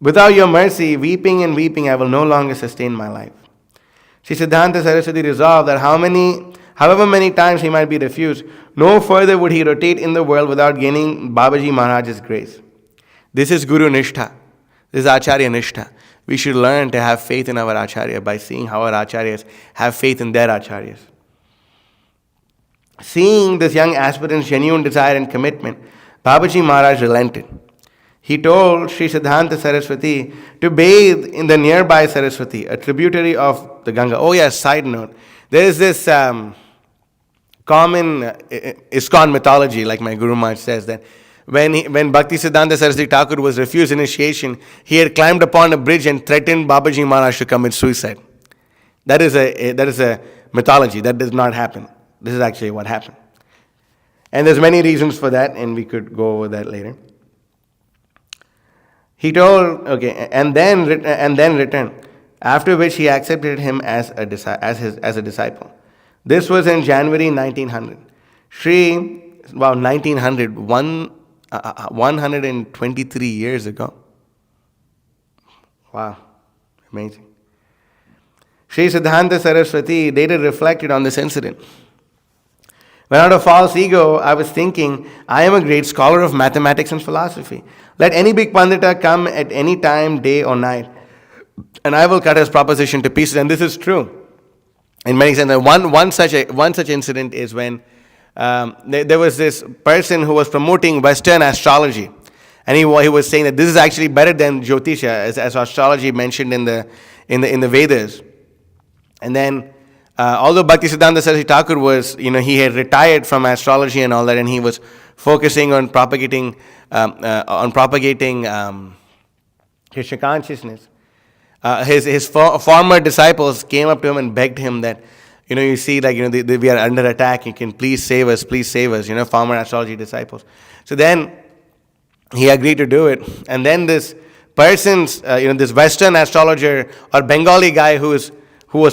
Without your mercy, weeping, I will no longer sustain my life. Sri Siddhanta Saraswati resolved that however many times he might be refused, no further would he rotate in the world without gaining Babaji Maharaj's grace. This is Guru Nishtha. This is Acharya Nishtha. We should learn to have faith in our Acharya by seeing how our Acharyas have faith in their Acharyas. Seeing this young aspirant's genuine desire and commitment, Babaji Maharaj relented. He told Sri Siddhanta Saraswati to bathe in the nearby Saraswati, a tributary of the Ganga. Oh yes, side note. There is this common ISKCON mythology, like my Guru Maharaj says, that when Bhaktisiddhanta Saraswati Thakur was refused initiation, he had climbed upon a bridge and threatened Babaji Maharaj to commit suicide. That is a mythology. That does not happen. This is actually what happened. And there's many reasons for that, and we could go over that later. He told, and then returned, after which he accepted him as a disciple. This was in January 1900. 1900, 123 years ago. Wow, amazing. Sri Siddhanta Saraswati later reflected on this incident. When out of false ego, I was thinking, I am a great scholar of mathematics and philosophy. Let any big pandita come at any time, day or night, and I will cut his proposition to pieces. And this is true. In many senses, one such incident is when there was this person who was promoting Western astrology, and he was saying that this is actually better than Jyotisha, as astrology mentioned in the Vedas. And then, although Bhaktisiddhanta Saraswati Thakur was, he had retired from astrology and all that, and he was focusing on propagating Krishna consciousness. His former disciples came up to him and begged him that, you see, we are under attack. You can please save us, former astrology disciples. So then he agreed to do it. And then this person's, this Western astrologer or Bengali guy who was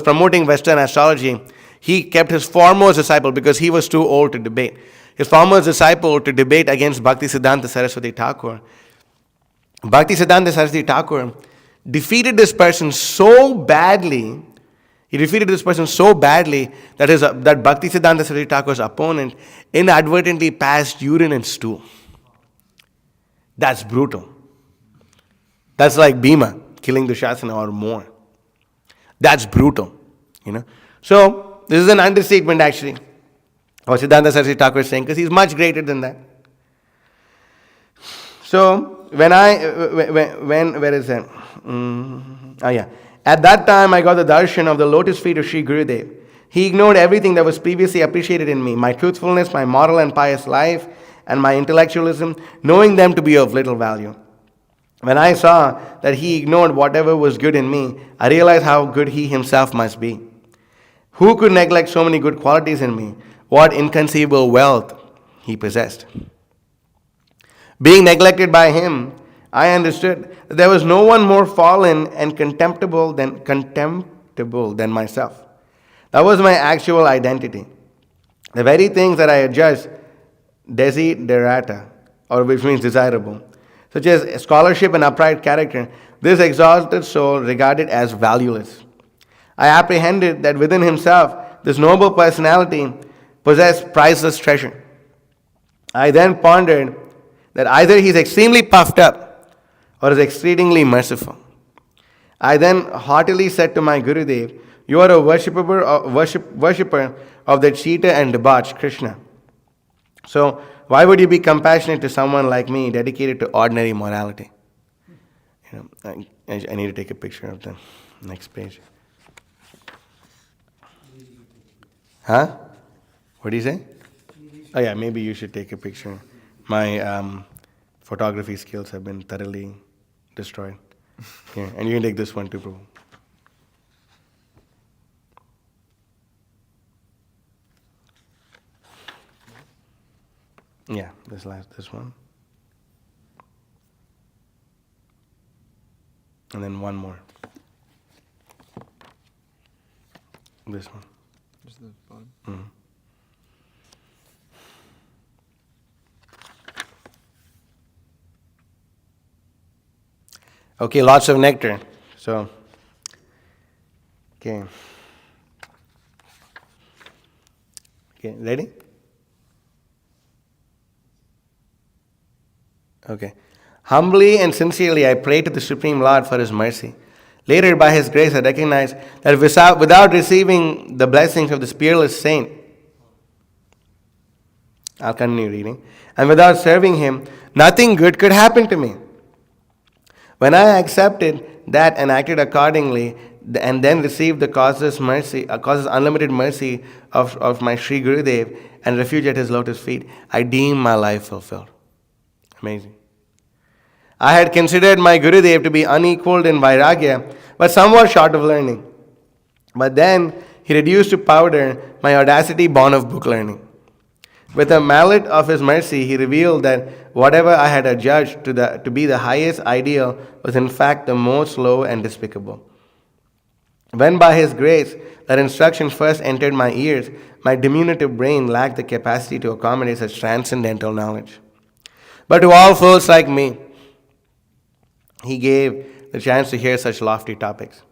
promoting Western astrology, he kept his foremost disciple, because he was too old to debate, his foremost disciple to debate against Bhaktisiddhanta Saraswati Thakur. Bhaktisiddhanta Saraswati Thakur defeated this person so badly. He defeated this person so badly that Bhaktisiddhanta Saraswati Thakur's opponent inadvertently passed urine and stool. That's brutal. That's like Bhima killing Dushasana or more. That's brutal, So this is an understatement actually, what Siddhanta Saraswati Thakur is saying, because he's much greater than that. So where is that? At that time, I got the darshan of the lotus feet of Sri Gurudev. He ignored everything that was previously appreciated in me, my truthfulness, my moral and pious life, and my intellectualism, knowing them to be of little value. When I saw that he ignored whatever was good in me, I realized how good he himself must be. Who could neglect so many good qualities in me? What inconceivable wealth he possessed. Being neglected by him, I understood that there was no one more fallen and contemptible than myself. That was my actual identity. The very things that I had judged desiderata, or which means desirable, such as scholarship and upright character, this exalted soul regarded as valueless. I apprehended that within himself, this noble personality possessed priceless treasure. I then pondered that either he is extremely puffed up or is exceedingly merciful. I then heartily said to my Gurudev, "You are a worshipper of the cheater and debauched Krishna. So why would you be compassionate to someone like me, dedicated to ordinary morality?" I need to take a picture of the next page. Huh? What do you say? Oh yeah, maybe you should take a picture. My photography skills have been thoroughly destroyed. Here, and you can take this one too, Prabhu. Yeah, this one. And then one more. This one. Just the bottom. Mm-hmm. Okay, lots of nectar. So, okay. Okay, ready? Okay. Humbly and sincerely, I pray to the Supreme Lord for His mercy. Later, by His grace, I recognize that without receiving the blessings of this peerless saint, I'll continue reading, and without serving Him, nothing good could happen to me. When I accepted that and acted accordingly, and then received the causeless unlimited mercy of my Sri Gurudev and refuge at His lotus feet, I deemed my life fulfilled. Amazing. I had considered my Gurudev to be unequaled in vairagya, but somewhat short of learning. But then he reduced to powder my audacity born of book learning. With a mallet of his mercy, he revealed that whatever I had adjudged to be the highest ideal was in fact the most low and despicable. When by his grace that instruction first entered my ears, my diminutive brain lacked the capacity to accommodate such transcendental knowledge. But to all fools like me, he gave the chance to hear such lofty topics.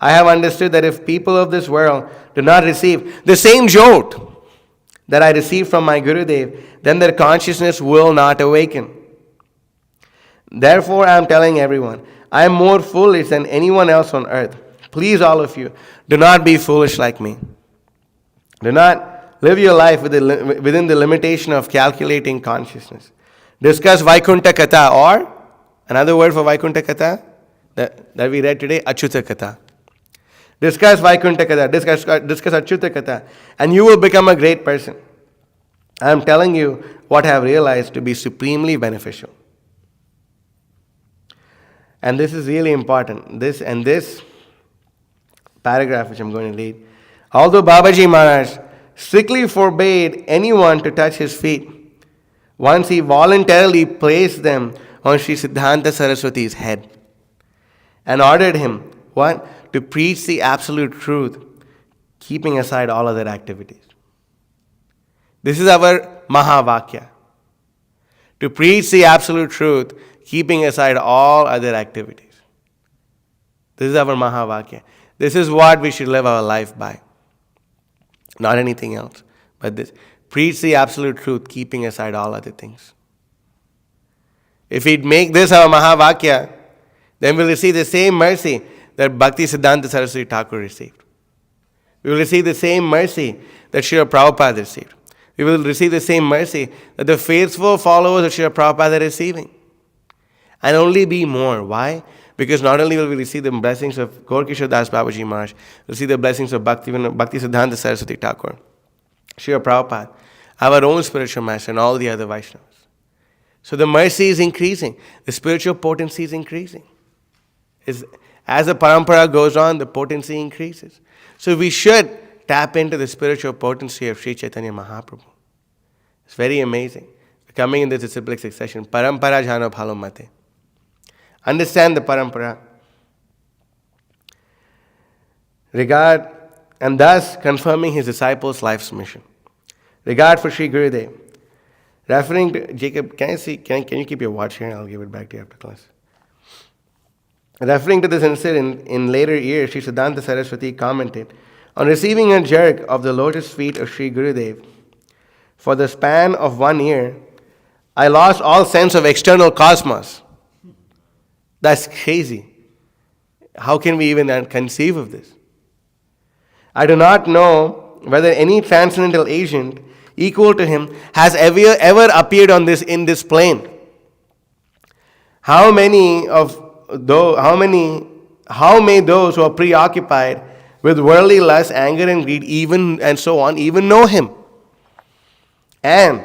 I have understood that if people of this world do not receive the same jolt that I received from my Gurudev, then their consciousness will not awaken. Therefore, I am telling everyone, I am more foolish than anyone else on earth. Please, all of you, do not be foolish like me. Do not live your life within the limitation of calculating consciousness. Discuss Vaikuntha Katha, or another word for Vaikuntha Katha that we read today, Achyuta Katha. Discuss Vaikuntha Katha, discuss Achyuta Katha, and you will become a great person. I am telling you what I have realized to be supremely beneficial. And this is really important. This paragraph which I'm going to read. Although Babaji Maharaj strictly forbade anyone to touch his feet, once he voluntarily placed them on Sri Siddhanta Saraswati's head and ordered him, what? To preach the absolute truth, keeping aside all other activities. This is our Mahavakya. To preach the absolute truth, keeping aside all other activities. This is our Mahavakya. This is what we should live our life by. Not anything else, but this. Preach the absolute truth, keeping aside all other things. If we make this our Mahavakya, then we'll receive the same mercy that Bhakti Siddhanta Saraswati Thakur received. We will receive the same mercy that Srila Prabhupada received. We will receive the same mercy that the faithful followers of Srila Prabhupada are receiving. And only be more. Why? Because not only will we receive the blessings of Gaura Kishora Das Babaji Maharaj, we'll see the blessings of Bhakti Siddhanta Saraswati Thakur, Srila Prabhupada, our own spiritual master, and all the other Vaishnavas. So the mercy is increasing. The spiritual potency is increasing. As the parampara goes on, the potency increases. So we should tap into the spiritual potency of Sri Chaitanya Mahaprabhu. It's very amazing. Coming in this disciplic succession, parampara jhano phalo mate. Understand the parampara. Regard, and thus confirming his disciples' life's mission. Regard for Sri Gurudev. Referring to Jacob, can you keep your watch here? I'll give it back to you after class. Referring to this incident in later years, Sri Siddhanta Saraswati commented, on receiving a jerk of the lotus feet of Sri Gurudev, for the span of 1 year, I lost all sense of external cosmos. That's crazy. How can we even conceive of this? I do not know whether any transcendental agent equal to him has ever appeared on in this plane. How may those who are preoccupied with worldly lust, anger, and greed, even know him? And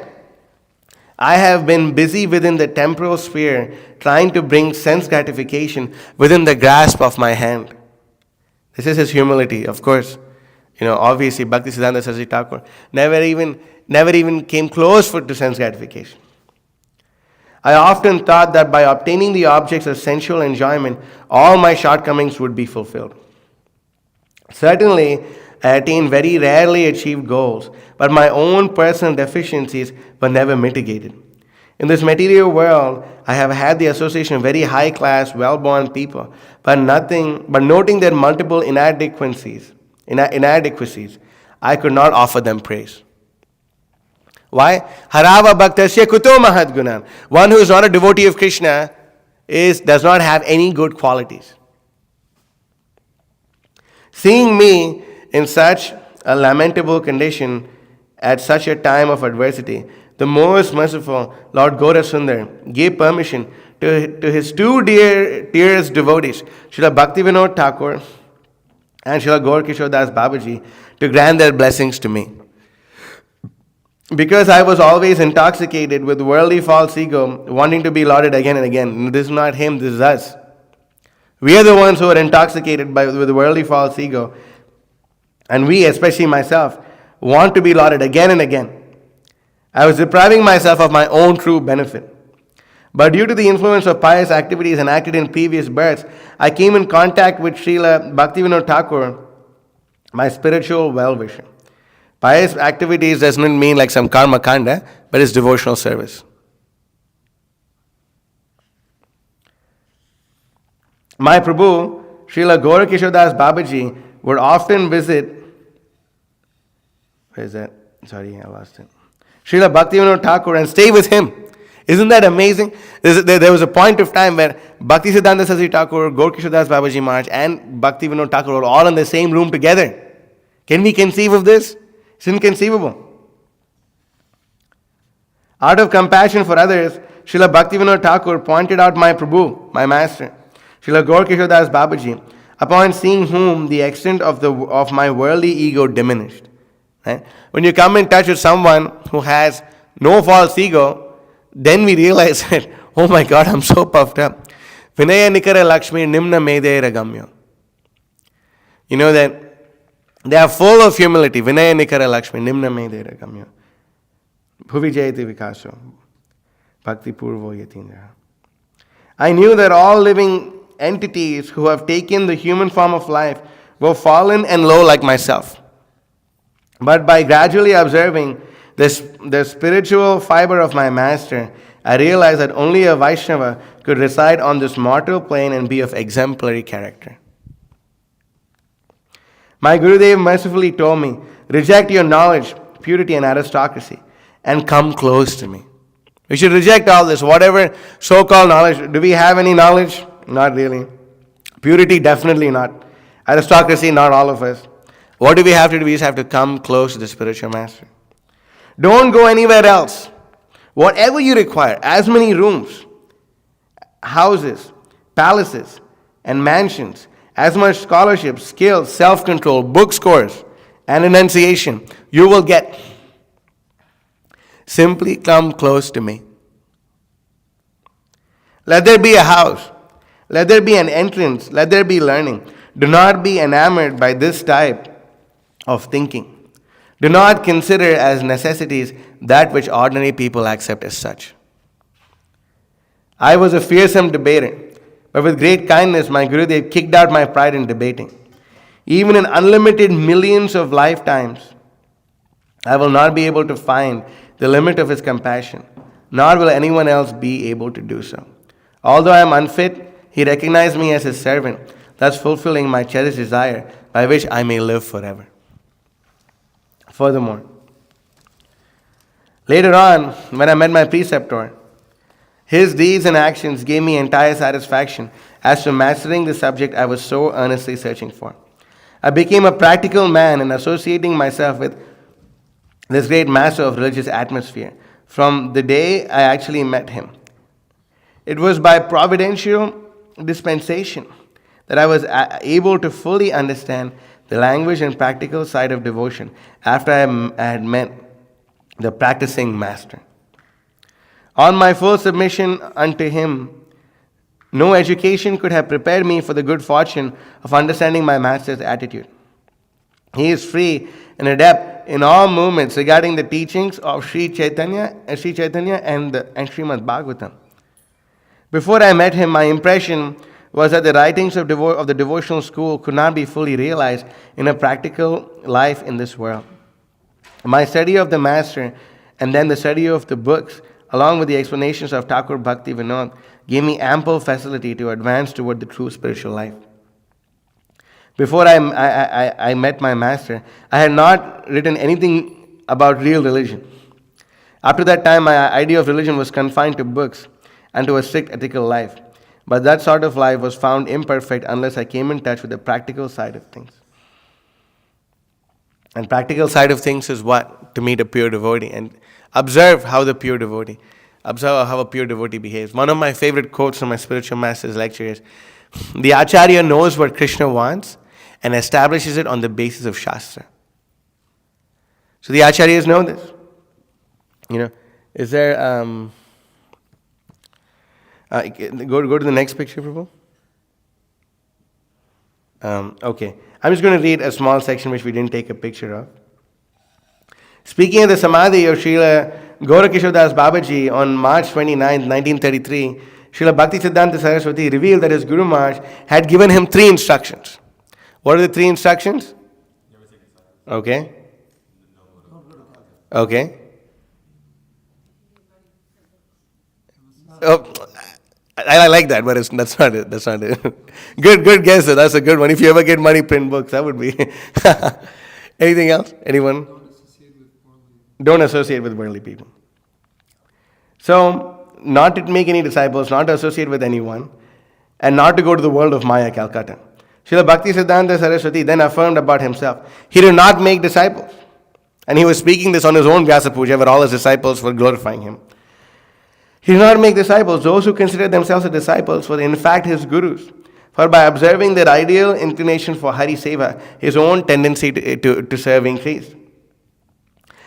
I have been busy within the temporal sphere trying to bring sense gratification within the grasp of my hand. This is his humility, of course. Obviously, Bhakti Siddhanta Saraswati Thakur never even came close to sense gratification. I often thought that by obtaining the objects of sensual enjoyment, all my shortcomings would be fulfilled. Certainly, I attained very rarely achieved goals, but my own personal deficiencies were never mitigated. In this material world, I have had the association of very high-class, well-born people, but noting their multiple inadequacies, I could not offer them praise. Why? Harava bhaktasya kuto mahadgunan. One who is not a devotee of Krishna does not have any good qualities. Seeing me in such a lamentable condition at such a time of adversity, the most merciful Lord Gaura Sundar gave permission to his two dearest devotees, Srila Bhaktivinoda Thakur and Srila Gaura Kishora Das Babaji, to grant their blessings to me. Because I was always intoxicated with worldly false ego, wanting to be lauded again and again. This is not him, this is us. We are the ones who are intoxicated with worldly false ego. And we, especially myself, want to be lauded again and again. I was depriving myself of my own true benefit. But due to the influence of pious activities enacted in previous births, I came in contact with Srila Bhaktivinoda Thakur, my spiritual well-wisher. Pious activities doesn't mean like some karma kanda, but it's devotional service. My Prabhu, Srila Gaura Kishora Das Babaji, would often visit. Where is that? Sorry, I lost it. Srila Bhaktivinoda Thakur and stay with him. Isn't that amazing? There was a point of time where Bhakti Siddhanta Saraswati Thakur, Gaura Kishora Das Babaji Maharaj, and Bhaktivinoda Thakur were all in the same room together. Can we conceive of this? It's inconceivable. Out of compassion for others, Srila Bhaktivinoda Thakur pointed out my Prabhu, my master, Srila Gaura Kishora Das Babaji, upon seeing whom the extent of my worldly ego diminished. Right? When you come in touch with someone who has no false ego, then we realize that, oh my God, I'm so puffed up. Vinaya Nikara Lakshmi Nimna Medeira Gamya. You know that they are full of humility. Vinaya Nikara Lakshmi Nimna Medeira Gamya. Bhuvi Jayati Vikaso. Bhakti Purvo Yatindra. I knew that all living entities who have taken the human form of life were fallen and low like myself. But by gradually observing the spiritual fiber of my master, I realized that only a Vaishnava could reside on this mortal plane and be of exemplary character. My Gurudev mercifully told me, reject your knowledge, purity and aristocracy, and come close to me. We should reject all this, whatever so-called knowledge. Do we have any knowledge? Not really. Purity, definitely not. Aristocracy, not all of us. What do we have to do? We just have to come close to the spiritual master. Don't go anywhere else. Whatever you require, as many rooms, houses, palaces, and mansions, as much scholarship, skill, self-control, book scores, and enunciation you will get. Simply come close to me. Let there be a house. Let there be an entrance. Let there be learning. Do not be enamored by this type of thinking. Do not consider as necessities that which ordinary people accept as such. I was a fearsome debater, but with great kindness my Gurudev kicked out my pride in debating. Even in unlimited millions of lifetimes, I will not be able to find the limit of his compassion, nor will anyone else be able to do so. Although I am unfit, he recognized me as his servant, thus fulfilling my cherished desire by which I may live forever. Furthermore, later on, when I met my preceptor, his deeds and actions gave me entire satisfaction as to mastering the subject I was so earnestly searching for. I became a practical man in associating myself with this great master of religious atmosphere from the day I actually met him. It was by providential dispensation that I was able to fully understand the language and practical side of devotion after I had met the practicing master. On my full submission unto him, no education could have prepared me for the good fortune of understanding my master's attitude. He is free and adept in all movements regarding the teachings of Sri Chaitanya and Srimad Bhagavatam. Before I met him, my impression was that the writings of the devotional school could not be fully realized in a practical life in this world. My study of the master and then the study of the books, along with the explanations of Thakur Bhakti Vinod, gave me ample facility to advance toward the true spiritual life. Before I met my master, I had not written anything about real religion. Up to that time, my idea of religion was confined to books and to a strict ethical life. But that sort of life was found imperfect unless I came in touch with the practical side of things. And practical side of things is what? To meet a pure devotee and observe how a pure devotee behaves. One of my favorite quotes from my spiritual master's lecture is, the Acharya knows what Krishna wants and establishes it on the basis of Shastra. So the Acharyas know this. Is there... go to the next picture, Prabhu. Okay. I'm just going to read a small section which we didn't take a picture of. Speaking of the Samadhi of Srila Gaura Babaji on March 29, 1933, Srila Bhaktisiddhanta Saraswati revealed that his Guru Maharaj had given him 3 instructions. What are the 3 instructions? Okay. Okay. Oh, I like that, but that's not it. That's not it. Good guess. That's a good one. If you ever get money, print books. That would be. Anything else? Anyone? Don't associate with worldly people. So, not to make any disciples, not to associate with anyone, and not to go to the world of Maya, Calcutta. Srila Bhaktisiddhanta Saraswati then affirmed about himself, he did not make disciples. And he was speaking this on his own Vyasa Puja, where all his disciples were glorifying him. He did not make disciples. Those who considered themselves as disciples were in fact his gurus. For by observing their ideal inclination for Hari Seva, his own tendency to serve increased.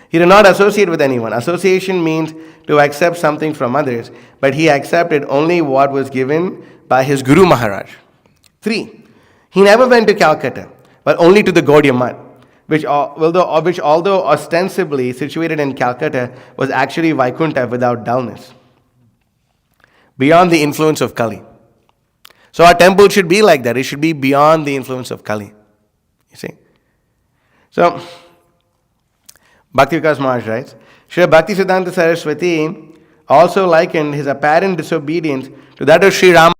He did not associate with anyone. Association means to accept something from others, but he accepted only what was given by his Guru Maharaj. 3. He never went to Calcutta, but only to the Gaudiya Math, which although ostensibly situated in Calcutta, was actually Vaikuntha without dullness, beyond the influence of Kali. So our temple should be like that. It should be beyond the influence of Kali. You see? So, Bhakti Vikas Maharaj writes, Srila Bhaktisiddhanta Saraswati also likened his apparent disobedience to that of Sri Rama.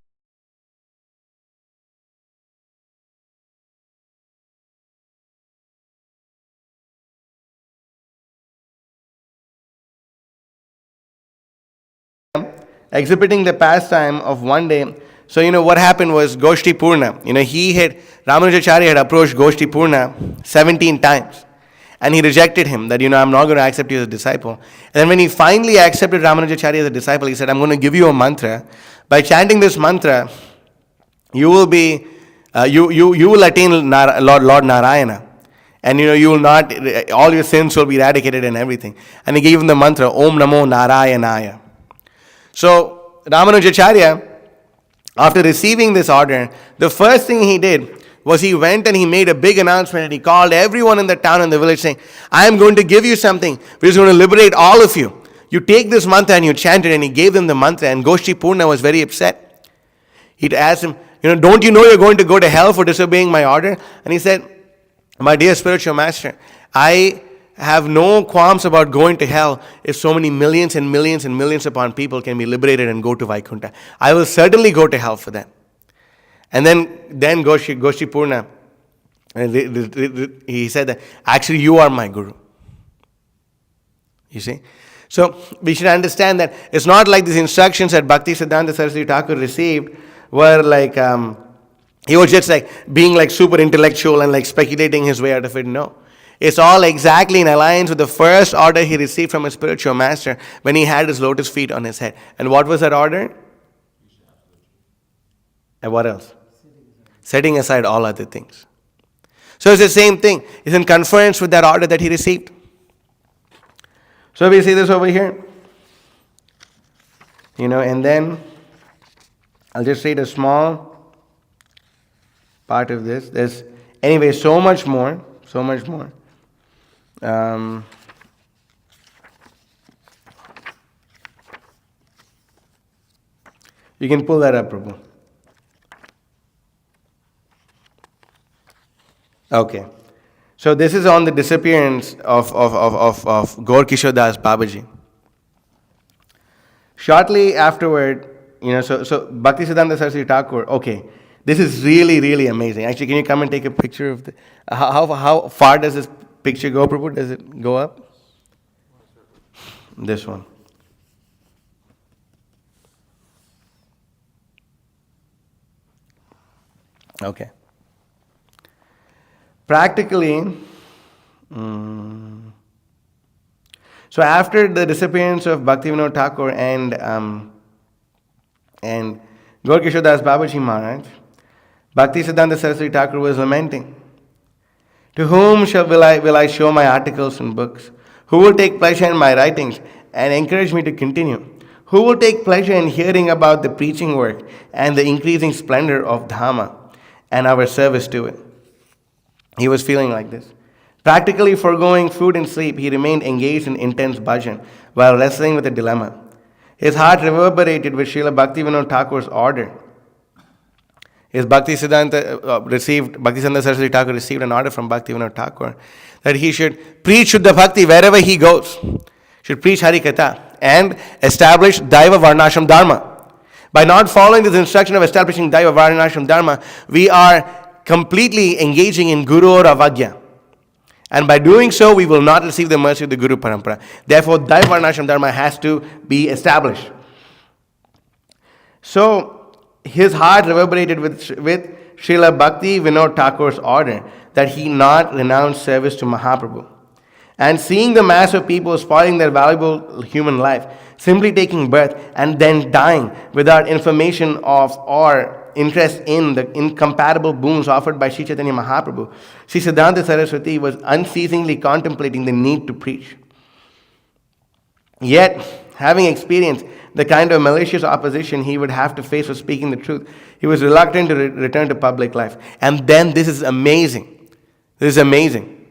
Exhibiting the pastime of one day. So, what happened was Goshti Purna. Ramanujacharya had approached Goshti Purna 17 times. And he rejected him, that, I'm not going to accept you as a disciple. And then when he finally accepted Ramanujacharya as a disciple, he said, I'm going to give you a mantra. By chanting this mantra, you will be, you will attain Lord Narayana. And you will not, all your sins will be eradicated and everything. And he gave him the mantra, Om Namo Narayanaya. So, Ramanujacharya, after receiving this order, the first thing he did was he went and he made a big announcement and he called everyone in the town and the village saying, I am going to give you something which is going to liberate all of you. You take this mantra and you chant it, and he gave them the mantra, and Goshti Purna was very upset. He asked him, don't you know you're going to go to hell for disobeying my order? And he said, my dear spiritual master, I have no qualms about going to hell if so many millions and millions and millions upon people can be liberated and go to Vaikuntha. I will certainly go to hell for that. And then Goshti Purna, he said that, actually you are my guru. You see? So we should understand that it's not like these instructions that Bhakti Siddhanta Saraswati Thakur received were like, he was just like being like super intellectual and like speculating his way out of it. No. It's all exactly in alliance with the first order he received from his spiritual master when he had his lotus feet on his head. And what was that order? And what else? Setting aside all other things. So it's the same thing. It's in conformance with that order that he received. So we see this over here. And then I'll just read a small part of this. There's, anyway, so much more. You can pull that up, Prabhu. Okay. So this is on the disappearance of Gaur Kishore Das Babaji. Shortly afterward, so Bhakti Siddhanta Saraswati Thakur, okay, this is really, really amazing. Actually, can you come and take a picture of the, how far does this picture go, Prabhu? Does it go up? This one. Okay. Practically, so after the disappearance of Bhaktivinoda Thakur and Gaur Kishore Das Babaji Maharaj, Bhakti Siddhanta Saraswati Thakur was lamenting, to whom will I show my articles and books? Who will take pleasure in my writings and encourage me to continue? Who will take pleasure in hearing about the preaching work and the increasing splendor of Dhamma and our service to it? He was feeling like this. Practically foregoing food and sleep, he remained engaged in intense bhajan while wrestling with a dilemma. His heart reverberated with Srila Bhaktivinoda Thakur's order. Bhakti Siddhanta Saraswati Thakur received an order from Bhaktivinoda Thakur that he should preach Shuddha Bhakti wherever he goes, should preach Harikatha and establish Daiva Varnashram Dharma. By not following this instruction of establishing Daiva Varnashram Dharma, we are completely engaging in Guru or Avagya. And by doing so, we will not receive the mercy of the Guru Parampara. Therefore, Daiva Varnashram Dharma has to be established. So, his heart reverberated with Srila Bhakti Vinod Thakur's order that he not renounce service to Mahaprabhu. And seeing the mass of people spoiling their valuable human life, simply taking birth and then dying without information of or interest in the incompatible boons offered by Sri Chaitanya Mahaprabhu, Sri Siddhanta Saraswati was unceasingly contemplating the need to preach. Yet, having experienced the kind of malicious opposition he would have to face for speaking the truth, he was reluctant to return to public life. And then this is amazing. This is amazing.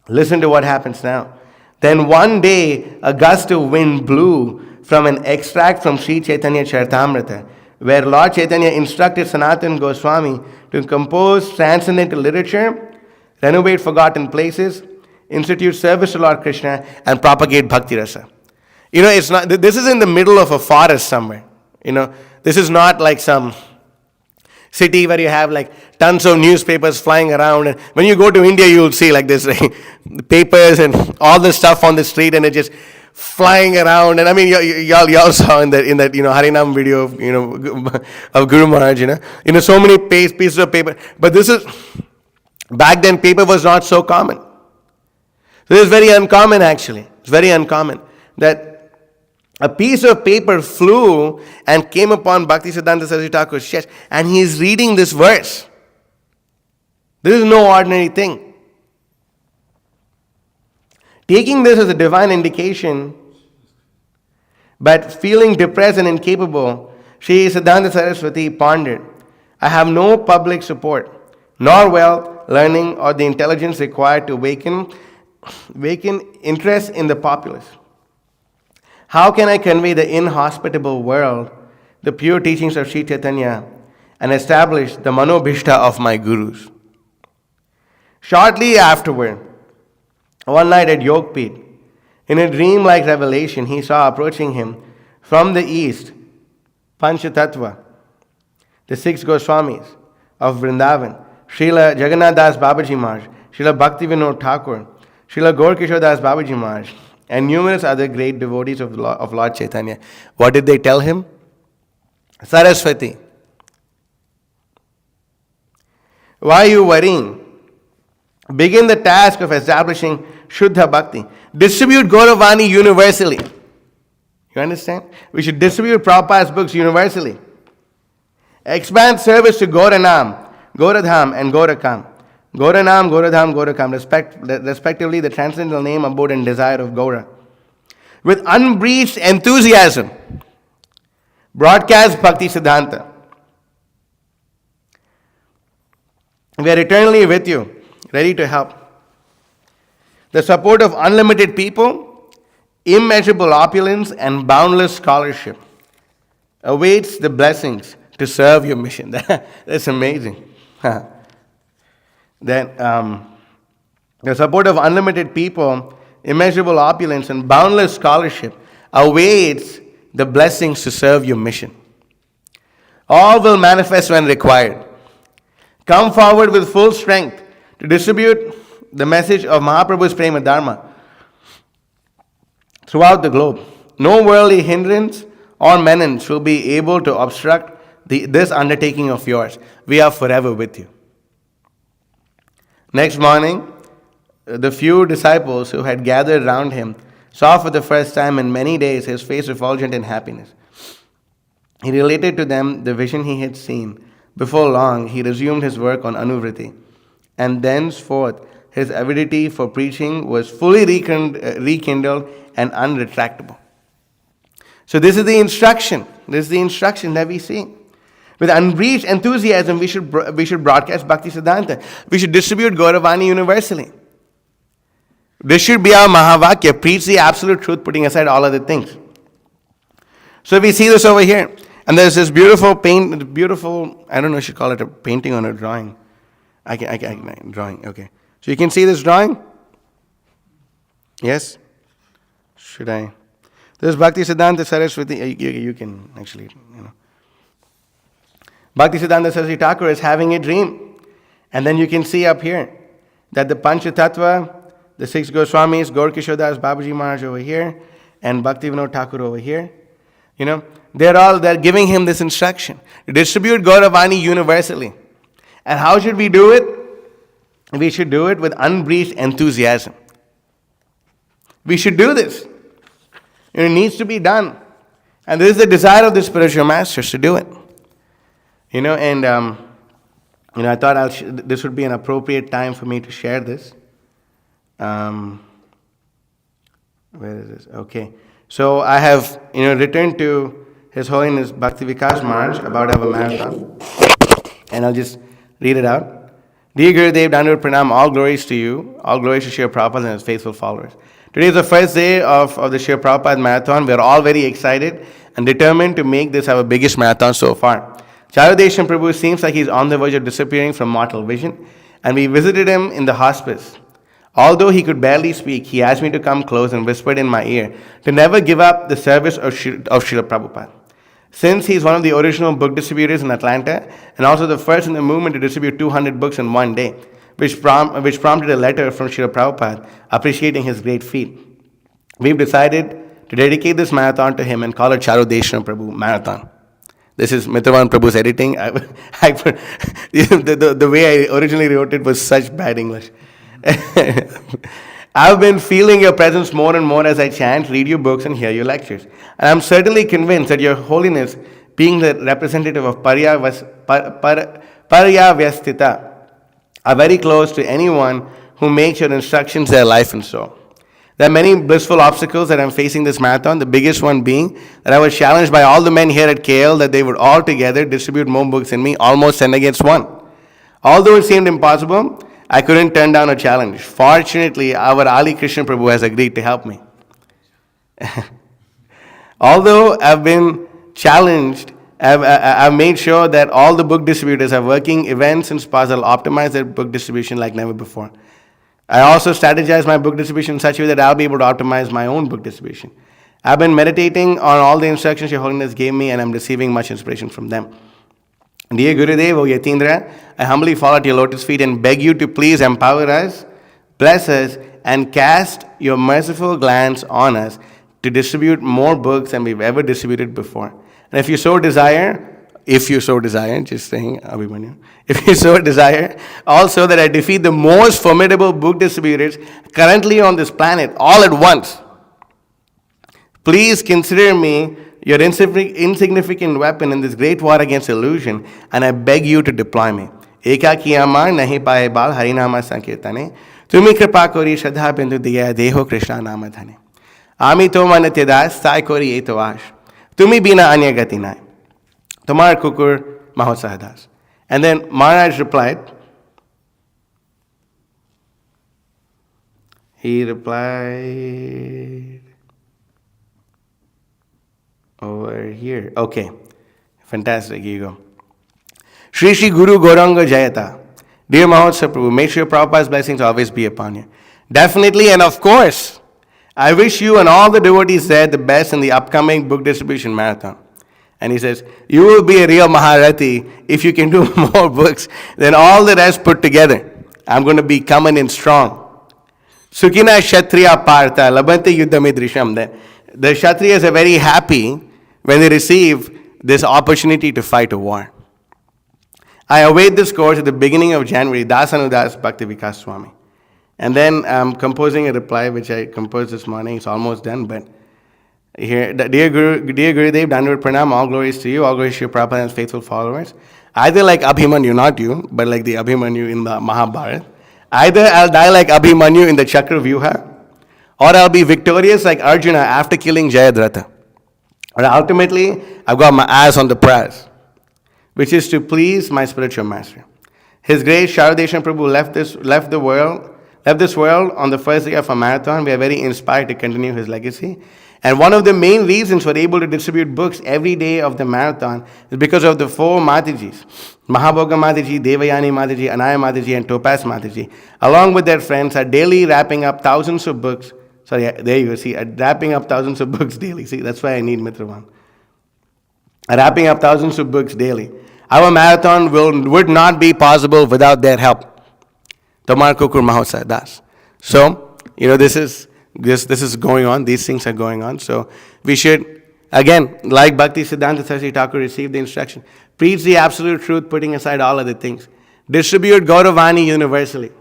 Listen to what happens now. Then one day, a gust of wind blew from an extract from Sri Chaitanya Charitamrita, where Lord Chaitanya instructed Sanatana Goswami to compose transcendental literature, renovate forgotten places, institute service to Lord Krishna, and propagate Bhakti Rasa. It's not. This is in the middle of a forest somewhere. This is not like some city where you have like tons of newspapers flying around. And when you go to India, you'll see like this papers and all this stuff on the street, and it just flying around. And I mean, y'all saw in that Harinam video of Guru Maharaj, so many pieces of paper. But this is, back then paper was not so common. So this is very uncommon actually. It's very uncommon that A piece of paper flew and came upon Bhaktisiddhanta Saraswati Thakur's chest, and he is reading this verse. This is no ordinary thing. Taking this as a divine indication, but feeling depressed and incapable, Sri Siddhanta Saraswati pondered, I have no public support, nor wealth, learning, or the intelligence required to awaken interest in the populace. How can I convey the inhospitable world the pure teachings of Sri Chaitanya and establish the manobhishta of my gurus? Shortly afterward, one night at Yogpit, in a dream-like revelation, he saw approaching him from the east Panchatattva, the six Goswamis of Vrindavan, Srila Jagannath Das Babaji Maharaj, Srila Bhaktivinoda Thakur, Srila Gaura Das Babaji Maharaj, and numerous other great devotees of Lord Chaitanya. What did they tell him? Saraswati, why are you worrying? Begin the task of establishing Shuddha Bhakti. Distribute Gauravani universally. You understand? We should distribute Prabhupada's books universally. Expand service to Gauranam, Gauradham, and Gaurakam. Gauranam, Gauradham, Gaurakam, respectively the transcendental name, abode, and desire of Gaura. With unbreached enthusiasm, broadcast Bhakti Siddhanta. We are eternally with you, ready to help. The support of unlimited people, immeasurable opulence, and boundless scholarship awaits the blessings to serve your mission. That's amazing. That the support of unlimited people, immeasurable opulence, and boundless scholarship awaits the blessings to serve your mission. All will manifest when required. Come forward with full strength to distribute the message of Mahaprabhu's Prema Dharma throughout the globe. No worldly hindrance or menace will be able to obstruct this undertaking of yours. We are forever with you. Next morning, the few disciples who had gathered round him saw for the first time in many days his face refulgent in happiness. He related to them the vision he had seen. Before long, he resumed his work on Anuvriti, and thenceforth his avidity for preaching was fully rekindled and unretractable. So this is the instruction. This is the instruction that we see. With unbreached enthusiasm, we should broadcast Bhakti Siddhanta. We should distribute Gauravani universally. This should be our Mahavakya, preach the absolute truth, putting aside all other things. So we see this over here. And there's this beautiful, I don't know if you should call it a painting or a drawing. I can drawing, okay. So you can see this drawing? Yes? Should I? This is Bhakti Siddhanta Saraswati. You can actually, Bhakti Siddhanta Saraswati Thakur is having a dream. And then you can see up here that the Panchatattva, the six Goswamis, Gaura Das Babaji Maharaj over here, and Bhaktivinoda Thakur over here, they're giving him this instruction. Distribute Gauravani universally. And how should we do it? We should do it with unbreached enthusiasm. We should do this. It needs to be done. And this is the desire of the spiritual masters to do it. I thought this would be an appropriate time for me to share this. Where is this? Okay. So I have, written to His Holiness Bhakti Vikas Maharaj about our marathon. And I'll just read it out. Dear Gurudev, Dandavat Pranam, all glories to you, all glories to Srila Prabhupada and his faithful followers. Today is the first day of the Srila Prabhupada marathon. We are all very excited and determined to make this our biggest marathon so far. Charudeshan Prabhu seems like he's on the verge of disappearing from mortal vision, and we visited him in the hospice. Although he could barely speak, he asked me to come close and whispered in my ear to never give up the service of Srila Prabhupada. Since he is one of the original book distributors in Atlanta and also the first in the movement to distribute 200 books in one day, which prompted a letter from Srila Prabhupada appreciating his great feat, we've decided to dedicate this marathon to him and call it Charudeshan Prabhu Marathon. This is Mitravan Prabhu's editing. The way I originally wrote it was such bad English. I've been feeling your presence more and more as I chant, read your books, and hear your lectures. And I'm certainly convinced that your holiness, being the representative of Paryavyastita, are very close to anyone who makes your instructions their life and soul. There are many blissful obstacles that I'm facing this marathon, the biggest one being that I was challenged by all the men here at KL that they would all together distribute more books than me, almost 10 against 1. Although it seemed impossible, I couldn't turn down a challenge. Fortunately, our Ali Krishna Prabhu has agreed to help me. Although I've been challenged, I've made sure that all the book distributors are working events and spas that will optimize their book distribution like never before. I also strategize my book distribution in such a way that I'll be able to optimize my own book distribution. I've been meditating on all the instructions Your Holiness gave me, and I'm receiving much inspiration from them. Dear Gurudev, O Yatindra, I humbly fall at your lotus feet and beg you to please empower us, bless us, and cast your merciful glance on us to distribute more books than we've ever distributed before. And if you so desire, just saying, Abhimanyu, if you so desire, also that I defeat the most formidable book distributors currently on this planet all at once. Please consider me your insignificant weapon in this great war against illusion, and I beg you to deploy me. Ekaki amar nahi paaye bal harinama sankirtane, tumi kripa kori shraddha bindu diya deho Krishna nama dhane. Ami to manatyadas sai kori eto ash, tumi bina anya gati nai. Tomar kukur Mahotsaha das. And then Maharaj replied, over here. Okay, fantastic, here you go. Shri Shri Guru Gauranga Jayata. Dear Mahotsaha Prabhu, make sure Prabhupada's blessings always be upon you. Definitely, and of course, I wish you and all the devotees there the best in the upcoming book distribution marathon. And he says, you will be a real Maharati if you can do more books than all the rest put together. I'm going to be coming in strong. Sukhina Kshatriya Partha, Labante Yuddhamidrisham. The Kshatriyas are very happy when they receive this opportunity to fight a war. I await this course at the beginning of January, Dasanudas Bhakti Vikas Swami. And then I'm composing a reply which I composed this morning. It's almost done, but here, dear Gurudev, Dandavat Pranam, all glories to you, all glories to your Prabhupada and his faithful followers. Either like Abhimanyu, not you, but like the Abhimanyu in the Mahabharata. Either I'll die like Abhimanyu in the Chakravyuha, or I'll be victorious like Arjuna after killing Jayadratha. But ultimately, I've got my eyes on the prize, which is to please my spiritual master. His grace, Sharadeshan Prabhu, left this world on the first day of a marathon. We are very inspired to continue his legacy. And one of the main reasons we're able to distribute books every day of the marathon is because of the 4 Matajis, Mahabhoga Mataji, Devayani Mataji, Anaya Mataji, and Topaz Mataji, along with their friends, are daily wrapping up thousands of books. Sorry, there you go, see, wrapping up thousands of books daily. See, that's why I need Mitravan. Wrapping up thousands of books daily. Our marathon would not be possible without their help. Tomar Kukur Mahotsaha Das. So, this is going on. These things are going on. So we should, again, like Bhakti Siddhanta Saraswati Thakur received the instruction, preach the absolute truth, putting aside all other things. Distribute Gauravani universally.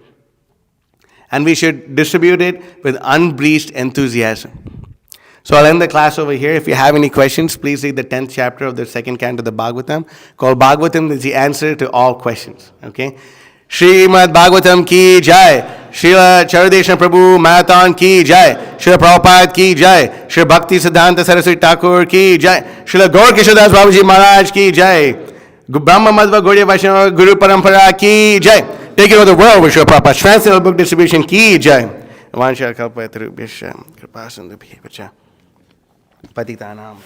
And we should distribute it with unbleached enthusiasm. So I'll end the class over here. If you have any questions, please read the 10th chapter of the 2nd canto of the Bhagavatam, called Bhagavatam is the answer to all questions. Okay? Srimad Bhagavatam ki jai, Srila Charadeshan Prabhu Marathon ki jai, Srila Prabhupada ki jai, Srila Bhakti Siddhanta Saraswati Thakur ki jai, Srila Gaura Kishodas Babaji Maharaj ki jai, Brahma Madhva Gaudiya Vaishnava Guru Parampara ki jai. Take it over the world with Srila Prabhupada's transcendental book distribution ki jai. Vansha Kalpatarubhyascha Kripasindubhya Patitanam.